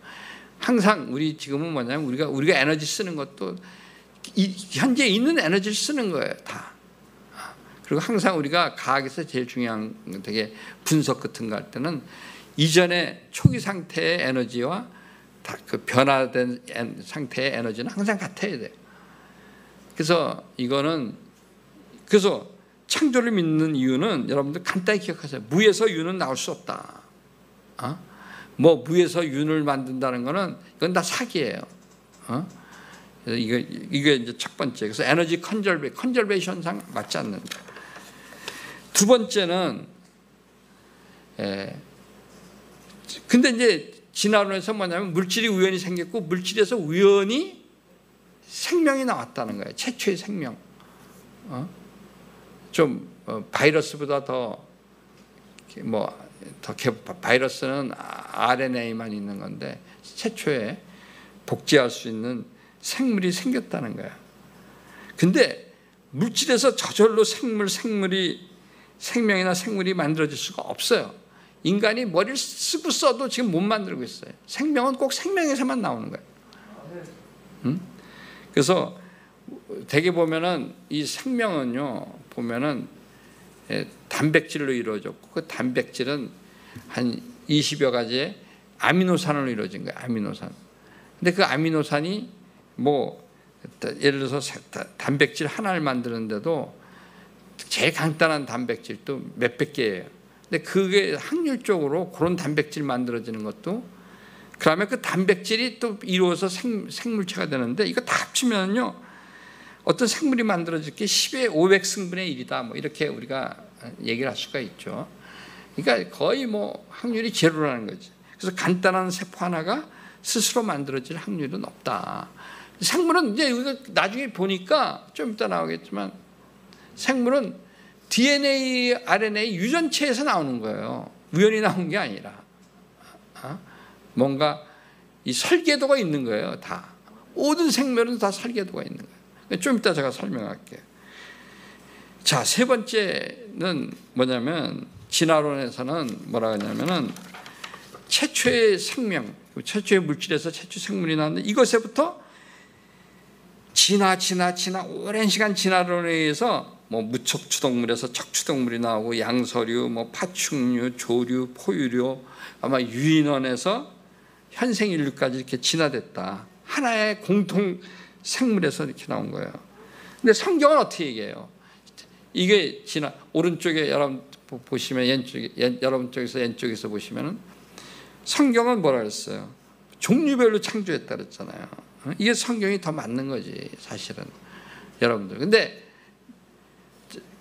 항상 우리 지금은 뭐냐면 우리가 에너지 쓰는 것도 현재 있는 에너지를 쓰는 거예요. 다. 그리고 항상 우리가 과학에서 제일 중요한 되게 분석 같은 거 할 때는 이전의 초기 상태의 에너지와 그 변화된 상태의 에너지는 항상 같아야 돼요. 그래서 그래서 창조를 믿는 이유는 여러분들 간단히 기억하세요. 무에서 유는 나올 수 없다. 뭐 무에서 윤을 만든다는 거는 이건 다 사기예요. 이게 이제 첫 번째. 그래서 에너지 컨저베이션상 맞지 않는다. 두 번째는 근데 이제 진화론에서 뭐냐면 물질이 우연히 생겼고 물질에서 우연히 생명이 나왔다는 거예요. 최초의 생명. 바이러스보다 바이러스는 RNA만 있는 건데 최초에 복제할 수 있는 생물이 생겼다는 거야. 근데 물질에서 저절로 생명이나 생물이 만들어질 수가 없어요. 인간이 머리를 쓰고 써도 지금 못 만들고 있어요. 생명은 꼭 생명에서만 나오는 거예요. 그래서 대개 보면은 이 생명은요, 보면은 단백질로 이루어졌고 그 단백질은 한 20여 가지의 아미노산으로 이루어진 거예요. 아미노산. 근데 그 아미노산이 뭐 예를 들어서 단백질 하나를 만드는데도 제일 간단한 단백질도 몇백 개예요. 근데 그게 확률적으로 그런 단백질 만들어지는 것도 그다음에 그 단백질이 또 이루어서 생물체가 되는데 이거 다 합치면요 어떤 생물이 만들어질 게 10의 500승분의 1이다 뭐 이렇게 우리가 얘기를 할 수가 있죠. 그러니까 거의 뭐 확률이 제로라는 거지. 그래서 간단한 세포 하나가 스스로 만들어질 확률은 없다. 생물은 이제 우리가 나중에 보니까 좀 이따 나오겠지만 생물은 DNA, RNA 유전체에서 나오는 거예요. 우연히 나온 게 아니라 뭔가 이 설계도가 있는 거예요. 다 모든 생물은 다 설계도가 있는 거예요. 좀 이따 제가 설명할게요. 자, 세 번째는 뭐냐면 진화론에서는 뭐라 하냐면은 최초의 생명, 최초의 물질에서 최초 생물이 나왔는데 이것에부터 진화 오랜 시간 진화론에 의해서 뭐 무척추동물에서 척추동물이 나오고 양서류, 뭐 파충류, 조류, 포유류, 아마 유인원에서 현생인류까지 이렇게 진화됐다. 하나의 공통 생물에서 이렇게 나온 거예요. 근데 성경은 어떻게 얘기해요? 이게 오른쪽에 여러분 보시면 여러분 쪽에서 왼쪽에서 보시면은 성경은 뭐라 그랬어요? 종류별로 창조했다 그랬잖아요. 이게 성경이 더 맞는 거지 사실은 여러분들. 근데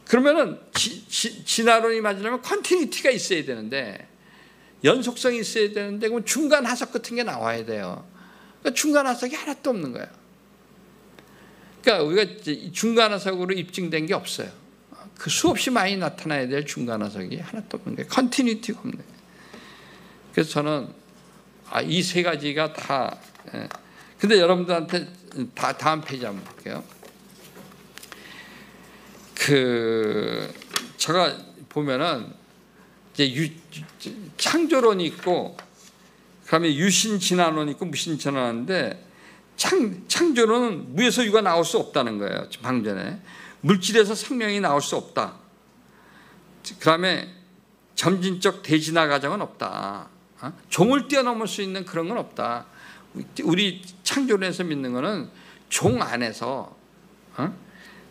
그러면은 진화론이 맞으려면 컨티뉴티가 있어야 되는데 연속성이 있어야 되는데 그럼 중간 하석 같은 게 나와야 돼요. 그러니까 중간 하석이 하나도 없는 거예요. 그러니까 우리가 중간 하석으로 입증된 게 없어요. 그 수없이 많이 나타나야 될 중간 하석이 하나도 없는 거예요. 컨티뉴티가 없는 거예요. 그래서 저는 이 세 가지가 다. 근데 여러분들한테 다음 페이지 한번 볼게요. 제가 보면은 이제 창조론이 있고, 그다음에 유신 진화론이 있고 무신 진화론인데 창조론은 무에서 유가 나올 수 없다는 거예요. 방금 전에 물질에서 생명이 나올 수 없다. 그다음에 점진적 대진화 과정은 없다. 종을 뛰어넘을 수 있는 그런 건 없다. 우리 창조론에서 믿는 거는 종 안에서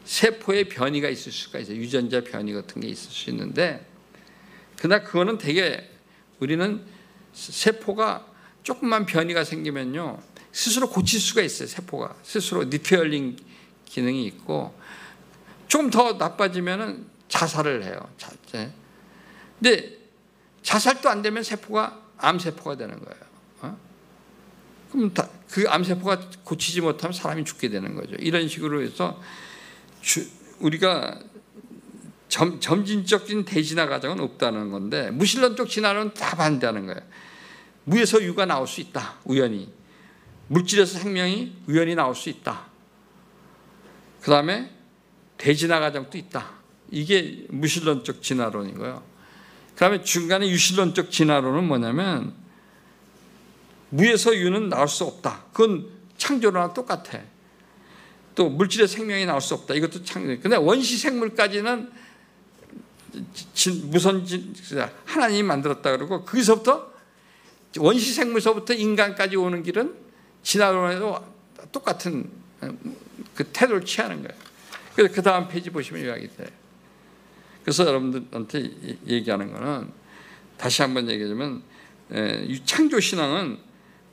세포의 변이가 있을 수가 있어요. 유전자 변이 같은 게 있을 수 있는데, 그러나 그거는 되게 우리는 세포가 조금만 변이가 생기면요 스스로 고칠 수가 있어요. 세포가 스스로 리페어링 기능이 있고, 좀 더 나빠지면은 자살을 해요. 근데 자살도 안 되면 세포가 암세포가 되는 거예요. 그럼 그 암세포가 고치지 못하면 사람이 죽게 되는 거죠. 이런 식으로 해서 우리가 점진적인 대진화 과정은 없다는 건데, 무신론적 진화는 다 반대하는 거예요. 무에서 유가 나올 수 있다. 우연히. 물질에서 생명이 우연히 나올 수 있다. 그 다음에 대진화 과정도 있다. 이게 무신론적 진화론이고요. 그 다음에 중간에 유신론적 진화론은 뭐냐면 무에서 유는 나올 수 없다. 그건 창조론과 똑같아. 또 물질의 생명이 나올 수 없다. 이것도 창조. 근데 원시 생물까지는 하나님이 만들었다 그러고, 거기서부터 원시 생물서부터 인간까지 오는 길은 진화론에도 똑같은 그 태도를 취하는 거예요. 그래서 그 다음 페이지 보시면 요약이 돼요. 그래서 여러분들한테 얘기하는 거는, 다시 한번 얘기하자면 창조 신앙은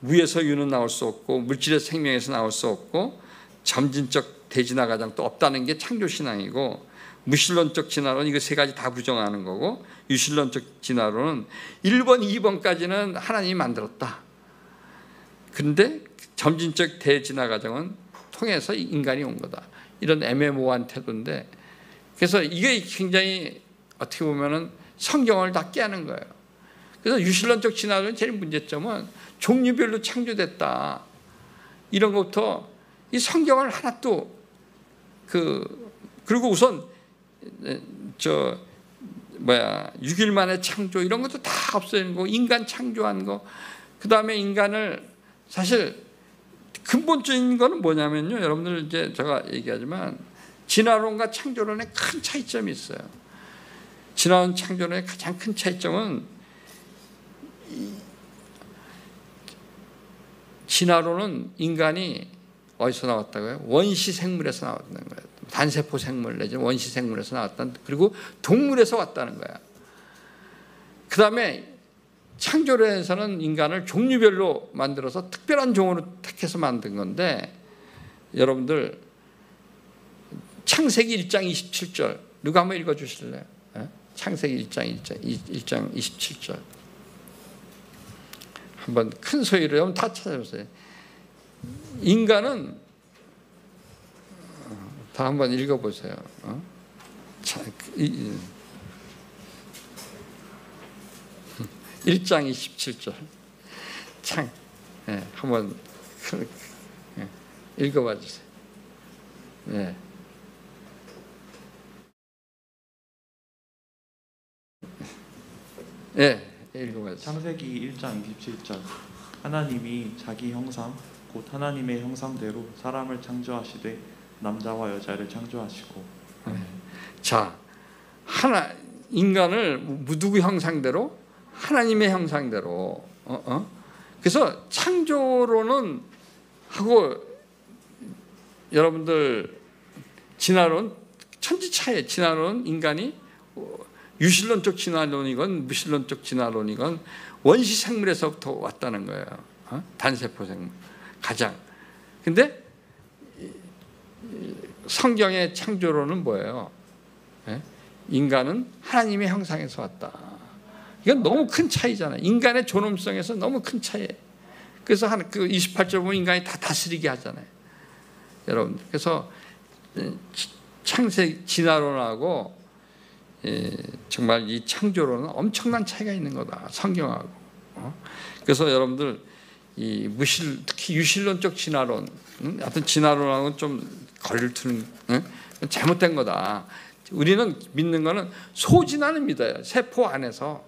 무에서 유는 나올 수 없고 물질의 생명에서 나올 수 없고 점진적 대진화 과정도 없다는 게 창조 신앙이고, 무신론적 진화론 이거 세 가지 다 부정하는 거고, 유신론적 진화론은 1번, 2번까지는 하나님이 만들었다. 그런데 점진적 대진화 과정은 통해서 인간이 온 거다. 이런 애매모호한 태도인데, 그래서 이게 굉장히 어떻게 보면은 성경을 다 깨는 거예요. 그래서 유신론적 진화론의 제일 문제점은 종류별로 창조됐다. 이런 것부터 이 성경을 하나도 그리고 우선 6일 만에 창조 이런 것도 다 없애는 거, 인간 창조한 거, 그 다음에 인간을 사실 근본적인 거는 뭐냐면요, 여러분들 이제 제가 얘기하지만 진화론과 창조론에 큰 차이점이 있어요. 진화론 창조론의 가장 큰 차이점은 진화론은 인간이 어디서 나왔다고요? 원시 생물에서 나왔다는 거예요. 단세포 생물 내지 원시 생물에서 나왔다는, 그리고 동물에서 왔다는 거야. 그 다음에 창조론에서는 인간을 종류별로 만들어서 특별한 종으로 택해서 만든 건데, 여러분들 창세기 1장 27절 누가 한번 읽어주실래요? 창세기 1장 27절 한번 큰 소리로 여러분 다 찾아보세요. 인간은 다 한번 읽어보세요. 자, 1장 27절 창 한번 읽어봐 주세요. 네. 네, 읽어봐 주세요. 창세기 1장 27절 하나님이 자기 형상 곧 하나님의 형상대로 사람을 창조하시되 남자와 여자를 창조하시고. 자, 인간을 누구 형상대로? 하나님의 형상대로. 그래서 창조론은 하고 여러분들 진화론 천지차이에 진화론 인간이 유실론적 진화론이건 무실론적 진화론이건 원시 생물에서부터 왔다는 거예요. 단세포 생물 가장. 근데 성경의 창조론은 뭐예요? 인간은 하나님의 형상에서 왔다. 이건 너무 큰 차이잖아요. 인간의 존엄성에서 너무 큰 차이예요. 그래서 그 28절 보면 인간이 다 다스리게 하잖아요. 여러분. 그래서 창세 진화론하고 정말 이 창조론은 엄청난 차이가 있는 거다. 성경하고. 그래서 여러분들 이 특히 유실론적 진화론, 하여튼 진화론하고는 좀 거리를 두는 잘못된 거다. 우리는 믿는 거는 소진화는 믿어요. 세포 안에서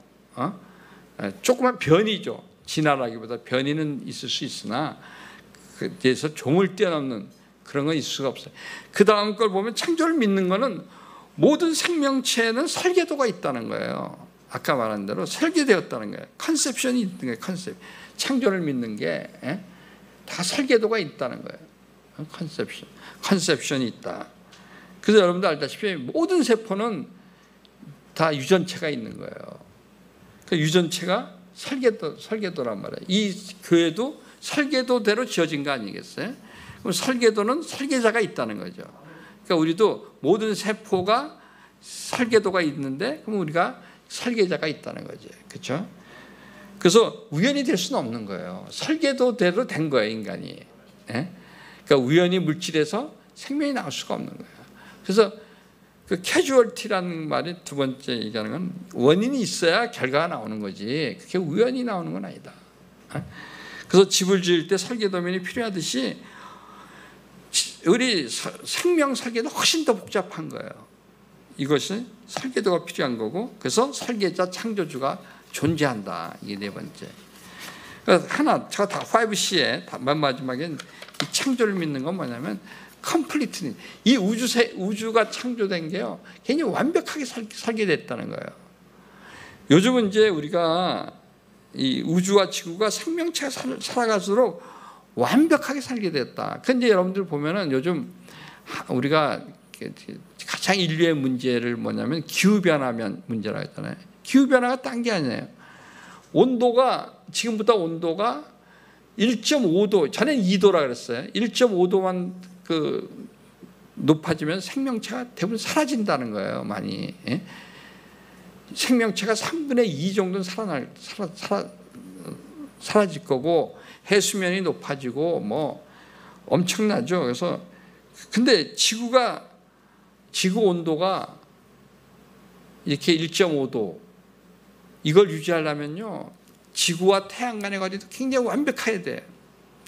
조그만 변이죠. 진화라기보다 변이는 있을 수 있으나 그래서 종을 뛰어넘는 그런 건 있을 수가 없어요. 그 다음 걸 보면 창조를 믿는 거는 모든 생명체에는 설계도가 있다는 거예요. 아까 말한 대로 설계되었다는 거예요. 컨셉션이 있는 거예요. 창조를 믿는 게 다 설계도가 있다는 거예요. 컨셉션이 있다. 그래서 여러분들 알다시피 모든 세포는 다 유전체가 있는 거예요. 그 유전체가 설계도란 말이에요. 이 교회도 설계도대로 지어진 거 아니겠어요? 그럼 설계도는 설계자가 있다는 거죠. 그러니까 우리도 모든 세포가 설계도가 있는데 그럼 우리가 설계자가 있다는 거죠. 그렇죠? 그래서 우연이 될 수는 없는 거예요. 설계도대로 된 거예요, 인간이. 그러니까 우연히 물질에서 생명이 나올 수가 없는 거예요. 그래서 그 캐주얼티라는 말이 두 번째 얘기하는 건 원인이 있어야 결과가 나오는 거지. 그게 우연히 나오는 건 아니다. 그래서 집을 지을 때 설계도면이 필요하듯이 우리 생명 설계도 훨씬 더 복잡한 거예요. 이것이 설계도가 필요한 거고, 그래서 설계자 창조주가 존재한다. 이게 네 번째. 하나, 제가 다 5C에 맨 마지막에 이 창조를 믿는 건 뭐냐면 컴플리트니, 이 우주가 창조된 게요 굉장히 완벽하게 설계됐다는 거예요. 요즘은 이제 우리가 이 우주와 지구가 생명체가 살아갈수록 완벽하게 설계됐다. 근데 여러분들 보면은 요즘 우리가 가장 인류의 문제를 뭐냐면 기후변화 문제라고 했잖아요. 기후변화가 딴 게 아니에요. 온도가 지금부터 온도가 1.5도, 전에는 2도라 그랬어요. 1.5도만 높아지면 생명체가 대부분 사라진다는 거예요. 많이. 생명체가 3분의 2 정도는 사라질 거고, 해수면이 높아지고 뭐 엄청나죠. 그래서 근데 지구 온도가 이렇게 1.5도 이걸 유지하려면요 지구와 태양 간의 거리도 굉장히 완벽해야 돼.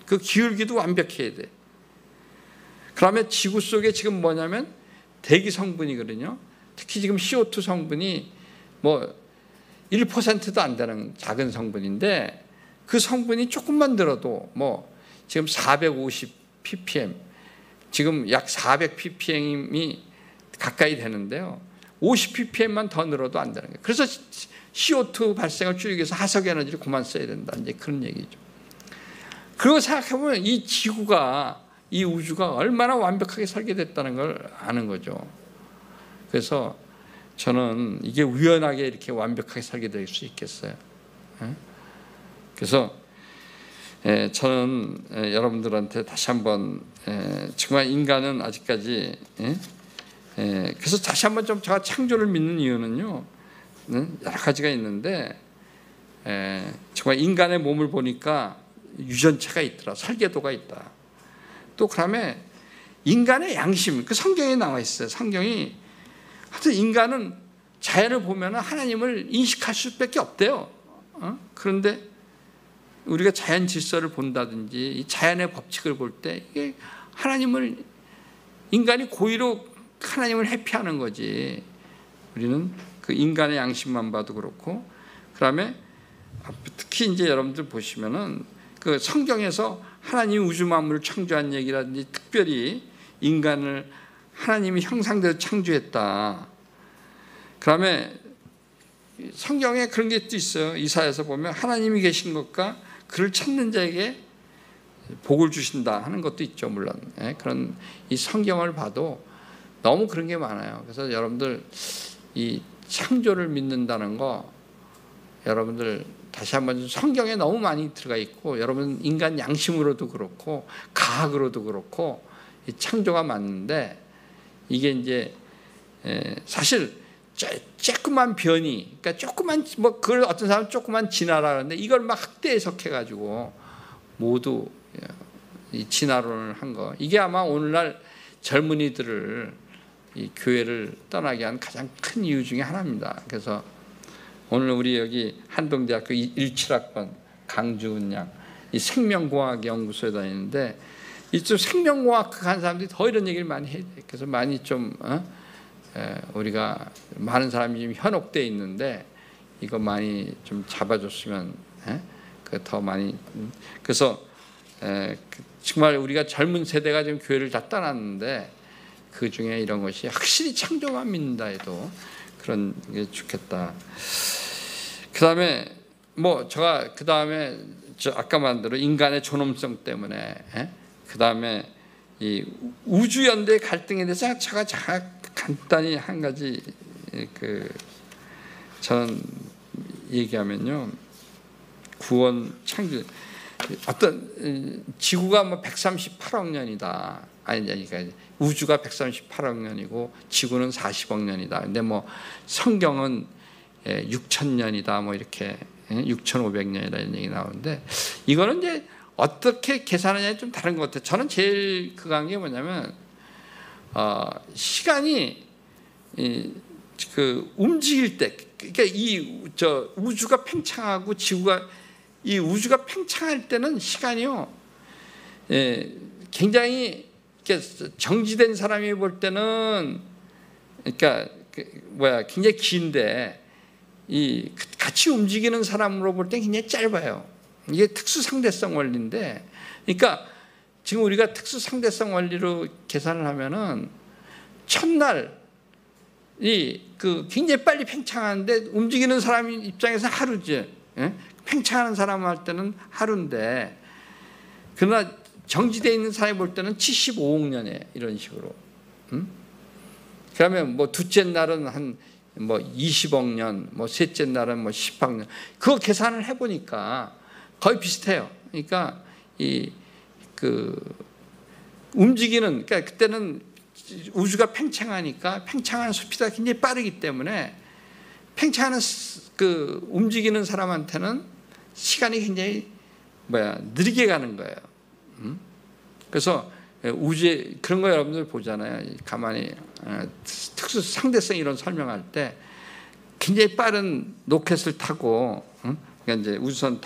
그 기울기도 완벽해야 돼. 그러면 지구 속에 지금 뭐냐면 대기 성분이거든요. 특히 지금 CO2 성분이 뭐 1%도 안 되는 작은 성분인데, 그 성분이 조금만 들어도 뭐 지금 450 ppm, 지금 약 400 ppm이 가까이 되는데요. 50 ppm만 더 늘어도 안 되는 거예요. 그래서 CO2 발생을 줄이기 위해서 화석 에너지를 그만 써야 된다. 이제 그런 얘기죠. 그거 생각해보면 이 지구가, 이 우주가 얼마나 완벽하게 설계됐다는 걸 아는 거죠. 그래서 저는 이게 우연하게 이렇게 완벽하게 설계될 수 있겠어요. 그래서 저는 여러분들한테 다시 한번 정말 인간은 아직까지 그래서 다시 한번 좀 제가 창조를 믿는 이유는요 여러 가지가 있는데 정말 인간의 몸을 보니까 유전체가 있더라, 설계도가 있다. 또 그다음에 인간의 양심, 그 성경에 나와 있어요. 성경이 하여튼 인간은 자연을 보면 하나님을 인식할 수밖에 없대요. 그런데 우리가 자연 질서를 본다든지 이 자연의 법칙을 볼 때 이게 하나님을, 인간이 고의로 하나님을 회피하는 거지. 우리는 그 인간의 양심만 봐도 그렇고, 그다음에 특히 이제 여러분들 보시면은 그 성경에서 하나님이 우주 만물을 창조한 얘기라든지, 특별히 인간을 하나님이 형상대로 창조했다. 그다음에 성경에 그런 게 또 있어요. 이사야서 보면 하나님이 계신 것과 그를 찾는 자에게 복을 주신다 하는 것도 있죠. 물론 그런 이 성경을 봐도 너무 그런 게 많아요. 그래서 여러분들 이 창조를 믿는다는 거, 여러분들 다시 한번 성경에 너무 많이 들어가 있고, 여러분 인간 양심으로도 그렇고 과학으로도 그렇고 이 창조가 맞는데, 이게 이제 사실 조그만 변이, 그러니까 조그만, 뭐 그걸 어떤 사람은 조그만 진화라 하는데 이걸 막 확대 해석해가지고 모두 이 진화론을 한 거, 이게 아마 오늘날 젊은이들을 이 교회를 떠나게 한 가장 큰 이유 중에 하나입니다. 그래서 오늘 우리 여기 한동대학교 17학번 강주은 양, 이 생명공학 연구소에 다니는데 이쪽 생명공학 한 사람들이 더 이런 얘기를 많이 해야 돼. 그래서 많이 좀 우리가 많은 사람이 지금 현혹돼 있는데 이거 많이 좀 잡아줬으면 더 많이. 그래서 정말 우리가 젊은 세대가 지금 교회를 다 떠났는데 그 중에 이런 것이 확실히 창조만 믿는다 해도 그런 게 좋겠다. 그다음에 뭐 제가 그다음에 아까 말한 대로 인간의 존엄성 때문에, 그다음에 이 우주 연대 갈등에 대해서 제가 간단히 한 가지 저는 얘기하면요, 구원 창조, 어떤 지구가 뭐 138억 년이다. 그러니까 우주가 138억 년이고 지구는 40억 년이다. 근데 뭐 성경은 6,000년이다. 뭐 이렇게 6,500년이다 이런 얘기 나오는데, 이거는 이제 어떻게 계산하냐에 좀 다른 것 같아요. 저는 제일 그한 게 뭐냐면 시간이 그 움직일 때, 그러니까 우주가 팽창하고 지구가, 이 우주가 팽창할 때는 시간이요, 굉장히 정지된 사람이 볼 때는, 그러니까 굉장히 긴데 이 같이 움직이는 사람으로 볼 때 굉장히 짧아요. 이게 특수상대성 원리인데, 그러니까 지금 우리가 특수상대성 원리로 계산을 하면은 첫날이 굉장히 빨리 팽창하는데 움직이는 사람 입장에서 하루지. 팽창하는 사람 할 때는 하루인데, 그러나 정지되어 있는 사람이 볼 때는 75억 년에 이런 식으로. 그러면 뭐 둘째 날은 한 뭐 20억 년, 뭐 셋째 날은 뭐 10억 년. 그거 계산을 해보니까 거의 비슷해요. 그러니까 움직이는, 그러니까 그때는 우주가 팽창하니까 팽창하는 스피드가 굉장히 빠르기 때문에 팽창하는 움직이는 사람한테는 시간이 굉장히 느리게 가는 거예요. 그래서 우주에 그런 거 여러분들 보잖아요. 가만히 특수 상대성 이론 설명할 때 굉장히 빠른 로켓을 타고, 그러니까 이제 우주선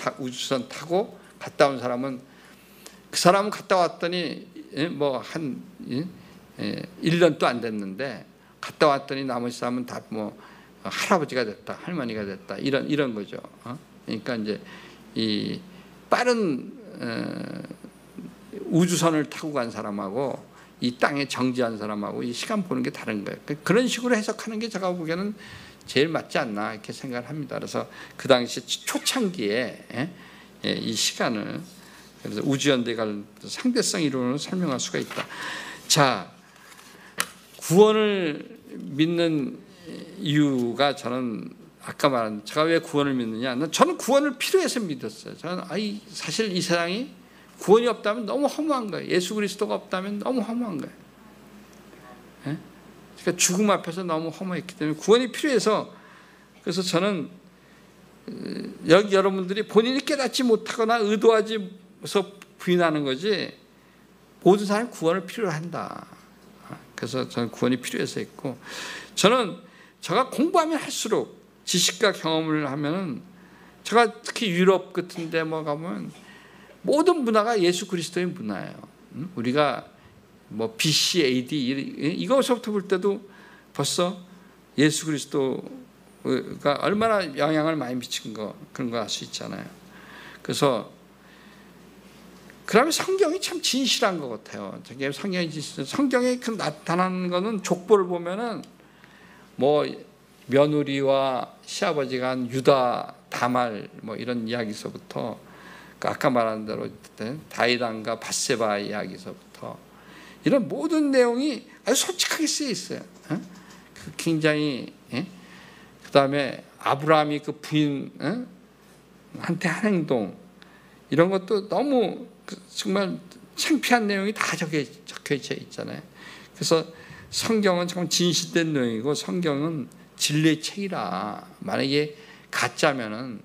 타고 갔다 온 사람은, 그 사람은 갔다 왔더니 뭐 한 1년도 안 됐는데 갔다 왔더니 나머지 사람은 다 뭐 할아버지가 됐다, 할머니가 됐다, 이런 거죠. 그러니까 이제 이 빠른 우주선을 타고 간 사람하고 이 땅에 정지한 사람하고 이 시간 보는 게 다른 거예요. 그런 식으로 해석하는 게 제가 보기에는 제일 맞지 않나 이렇게 생각을 합니다. 그래서 그 당시 초창기에 이 시간을, 그래서 우주연대가 상대성 이론으로 설명할 수가 있다. 자, 구원을 믿는 이유가, 저는 아까 말한, 제가 왜 구원을 믿느냐, 저는 구원을 필요해서 믿었어요. 저는 사실 이 세상이 구원이 없다면 너무 허무한 거예요. 예수 그리스도가 없다면 너무 허무한 거예요. 그러니까 죽음 앞에서 너무 허무했기 때문에 구원이 필요해서, 그래서 저는 여기 여러분들이 본인이 깨닫지 못하거나 의도하지서 부인하는 거지 모든 사람이 구원을 필요로 한다. 그래서 저는 구원이 필요해서 있고, 저는 제가 공부하면 할수록 지식과 경험을 하면은, 제가 특히 유럽 같은 데 뭐 가면 모든 문화가 예수 그리스도의 문화예요. 우리가 뭐 BC, AD 이거서부터 볼 때도 벌써 예수 그리스도가 얼마나 영향을 많이 미친 거, 그런 거 알 수 있잖아요. 그래서 그러면 성경이 참 진실한 것 같아요. 성경에 그 나타나는 거는 족보를 보면은 뭐 며느리와 시아버지가 한 유다, 다말 뭐 이런 이야기서부터, 아까 말한 대로 다윗왕과 밧세바 이야기서부터 이런 모든 내용이 아주 솔직하게 쓰여 있어요. 굉장히, 그 다음에 아브라함이 그 부인한테 한 행동, 이런 것도 너무 정말 창피한 내용이 다 적혀져 있잖아요. 그래서 성경은 정말 진실된 내용이고, 성경은 진리의 책이라, 만약에 가짜면은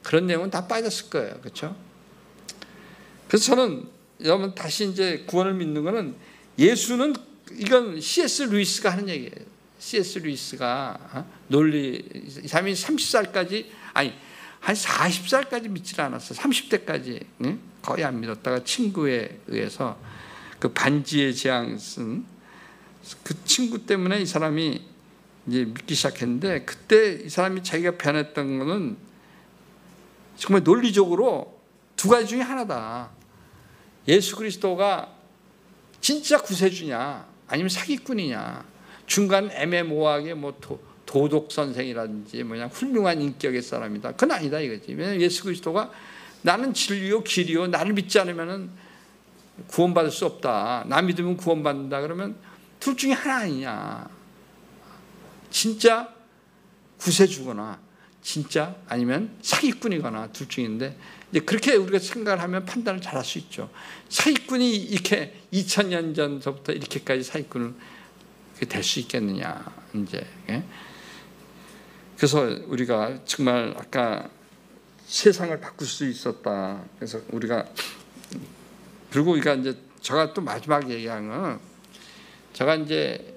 그런 내용은 다 빠졌을 거예요. 그렇죠? 그래서 저는 여러분 다시 이제 구원을 믿는 거는, 예수는, 이건 C.S. 루이스가 하는 얘기예요. C.S. 루이스가 논리, 이 사람이 30살까지, 아니 한 40살까지 믿질 않았어. 30대까지 거의 안 믿었다가 친구에 의해서 그 반지의 제왕 쓴 그 친구 때문에 이 사람이 이제 믿기 시작했는데, 그때 이 사람이 자기가 변했던 거는 정말 논리적으로 두 가지 중에 하나다. 예수 그리스도가 진짜 구세주냐 아니면 사기꾼이냐, 중간 애매모호하게 뭐 도덕 선생이라든지 뭐냐 훌륭한 인격의 사람이다, 그건 아니다 이거지. 왜냐하면 예수 그리스도가 나는 진리요 길이요, 나를 믿지 않으면 구원받을 수 없다, 나 믿으면 구원받는다, 그러면 둘 중에 하나 아니냐. 진짜 구세주거나 진짜 아니면 사기꾼이거나 둘 중인데, 이제 그렇게 우리가 생각을 하면 판단을 잘할 수 있죠. 사기꾼이 이렇게 2000년 전서부터 이렇게까지 사기꾼을 될 수 있겠느냐 이제. 그래서 우리가 정말 아까 세상을 바꿀 수 있었다. 그래서 우리가, 그리고 우리가 이제 제가 또 마지막 얘기한 건, 제가 이제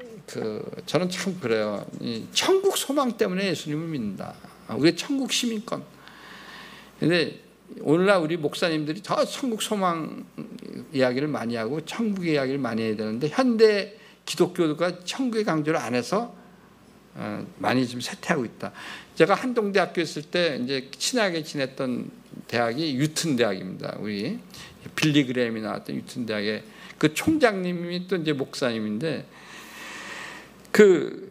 저는 참 그래요. 이 천국 소망 때문에 예수님을 믿는다. 우리 천국 시민권. 근데 오늘날 우리 목사님들이 더 천국 소망 이야기를 많이 하고 천국의 이야기를 많이 해야 되는데, 현대 기독교가 천국의 강조를 안 해서 많이 좀 쇠퇴하고 있다. 제가 한동대학교 있을 때 이제 친하게 지냈던 대학이 유튼 대학입니다. 우리 빌리 그레임이 나왔던 유튼 대학의 그 총장님이 또 이제 목사님인데, 그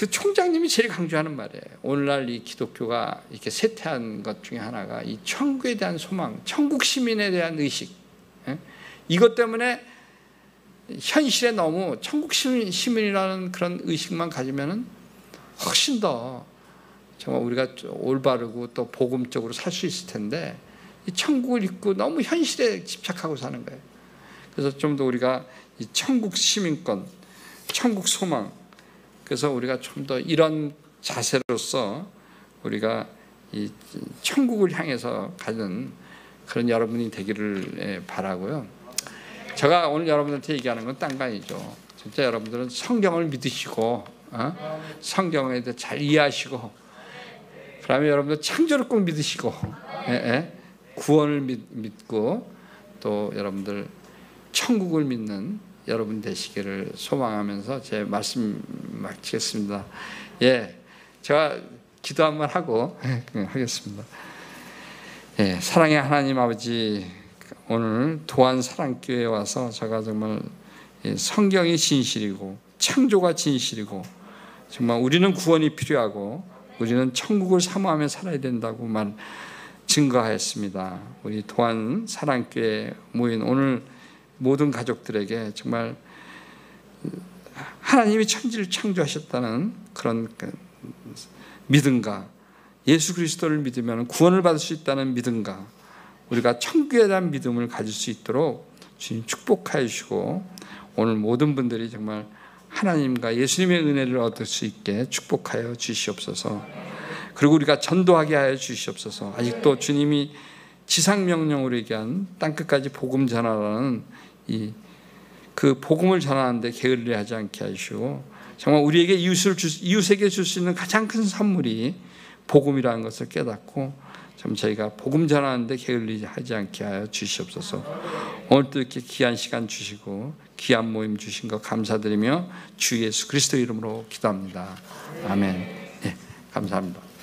총장님이 제일 강조하는 말이에요. 오늘날 이 기독교가 이렇게 쇠퇴한 것 중에 하나가 이 천국에 대한 소망, 천국 시민에 대한 의식. 이것 때문에 현실에 너무 천국 시민이라는 그런 의식만 가지면은 훨씬 더 정말 우리가 올바르고 또 복음적으로 살 수 있을 텐데, 이 천국을 잊고 너무 현실에 집착하고 사는 거예요. 그래서 좀 더 우리가 이 천국 시민권, 천국 소망, 그래서 우리가 좀 더 이런 자세로서 우리가 이 천국을 향해서 가는 그런 여러분이 되기를 바라고요. 제가 오늘 여러분들한테 얘기하는 건 딴 거 아니죠. 진짜 여러분들은 성경을 믿으시고, 성경에 대해 잘 이해하시고, 그다음에 여러분들 창조를 꼭 믿으시고, 구원을 믿고, 또 여러분들 천국을 믿는 여러분 되시기를 소망하면서 제 말씀 마치겠습니다. 제가 기도 한번 하고 하겠습니다. 사랑의 하나님 아버지, 오늘 도안 사랑교회에 와서 제가 정말 성경이 진실이고 창조가 진실이고, 정말 우리는 구원이 필요하고 우리는 천국을 사모하며 살아야 된다고 증거하였습니다. 우리 도안 사랑교회에 모인 오늘 모든 가족들에게 정말 하나님이 천지를 창조하셨다는 그런 믿음과, 예수 그리스도를 믿으면 구원을 받을 수 있다는 믿음과, 우리가 천국에 대한 믿음을 가질 수 있도록 주님 축복하여 주시고, 오늘 모든 분들이 정말 하나님과 예수님의 은혜를 얻을 수 있게 축복하여 주시옵소서. 그리고 우리가 전도하게 하여 주시옵소서. 아직도 주님이 지상명령으로 얘기한 땅끝까지 복음 전하라는 그 복음을 전하는데 게을리하지 않게 하시고, 정말 우리에게 이웃에게 줄 수 있는 가장 큰 선물이 복음이라는 것을 깨닫고 좀 저희가 복음 전하는데 게을리하지 않게 하여 주시옵소서. 오늘도 이렇게 귀한 시간 주시고 귀한 모임 주신 것 감사드리며 주 예수 그리스도 이름으로 기도합니다. 아멘. 네, 감사합니다.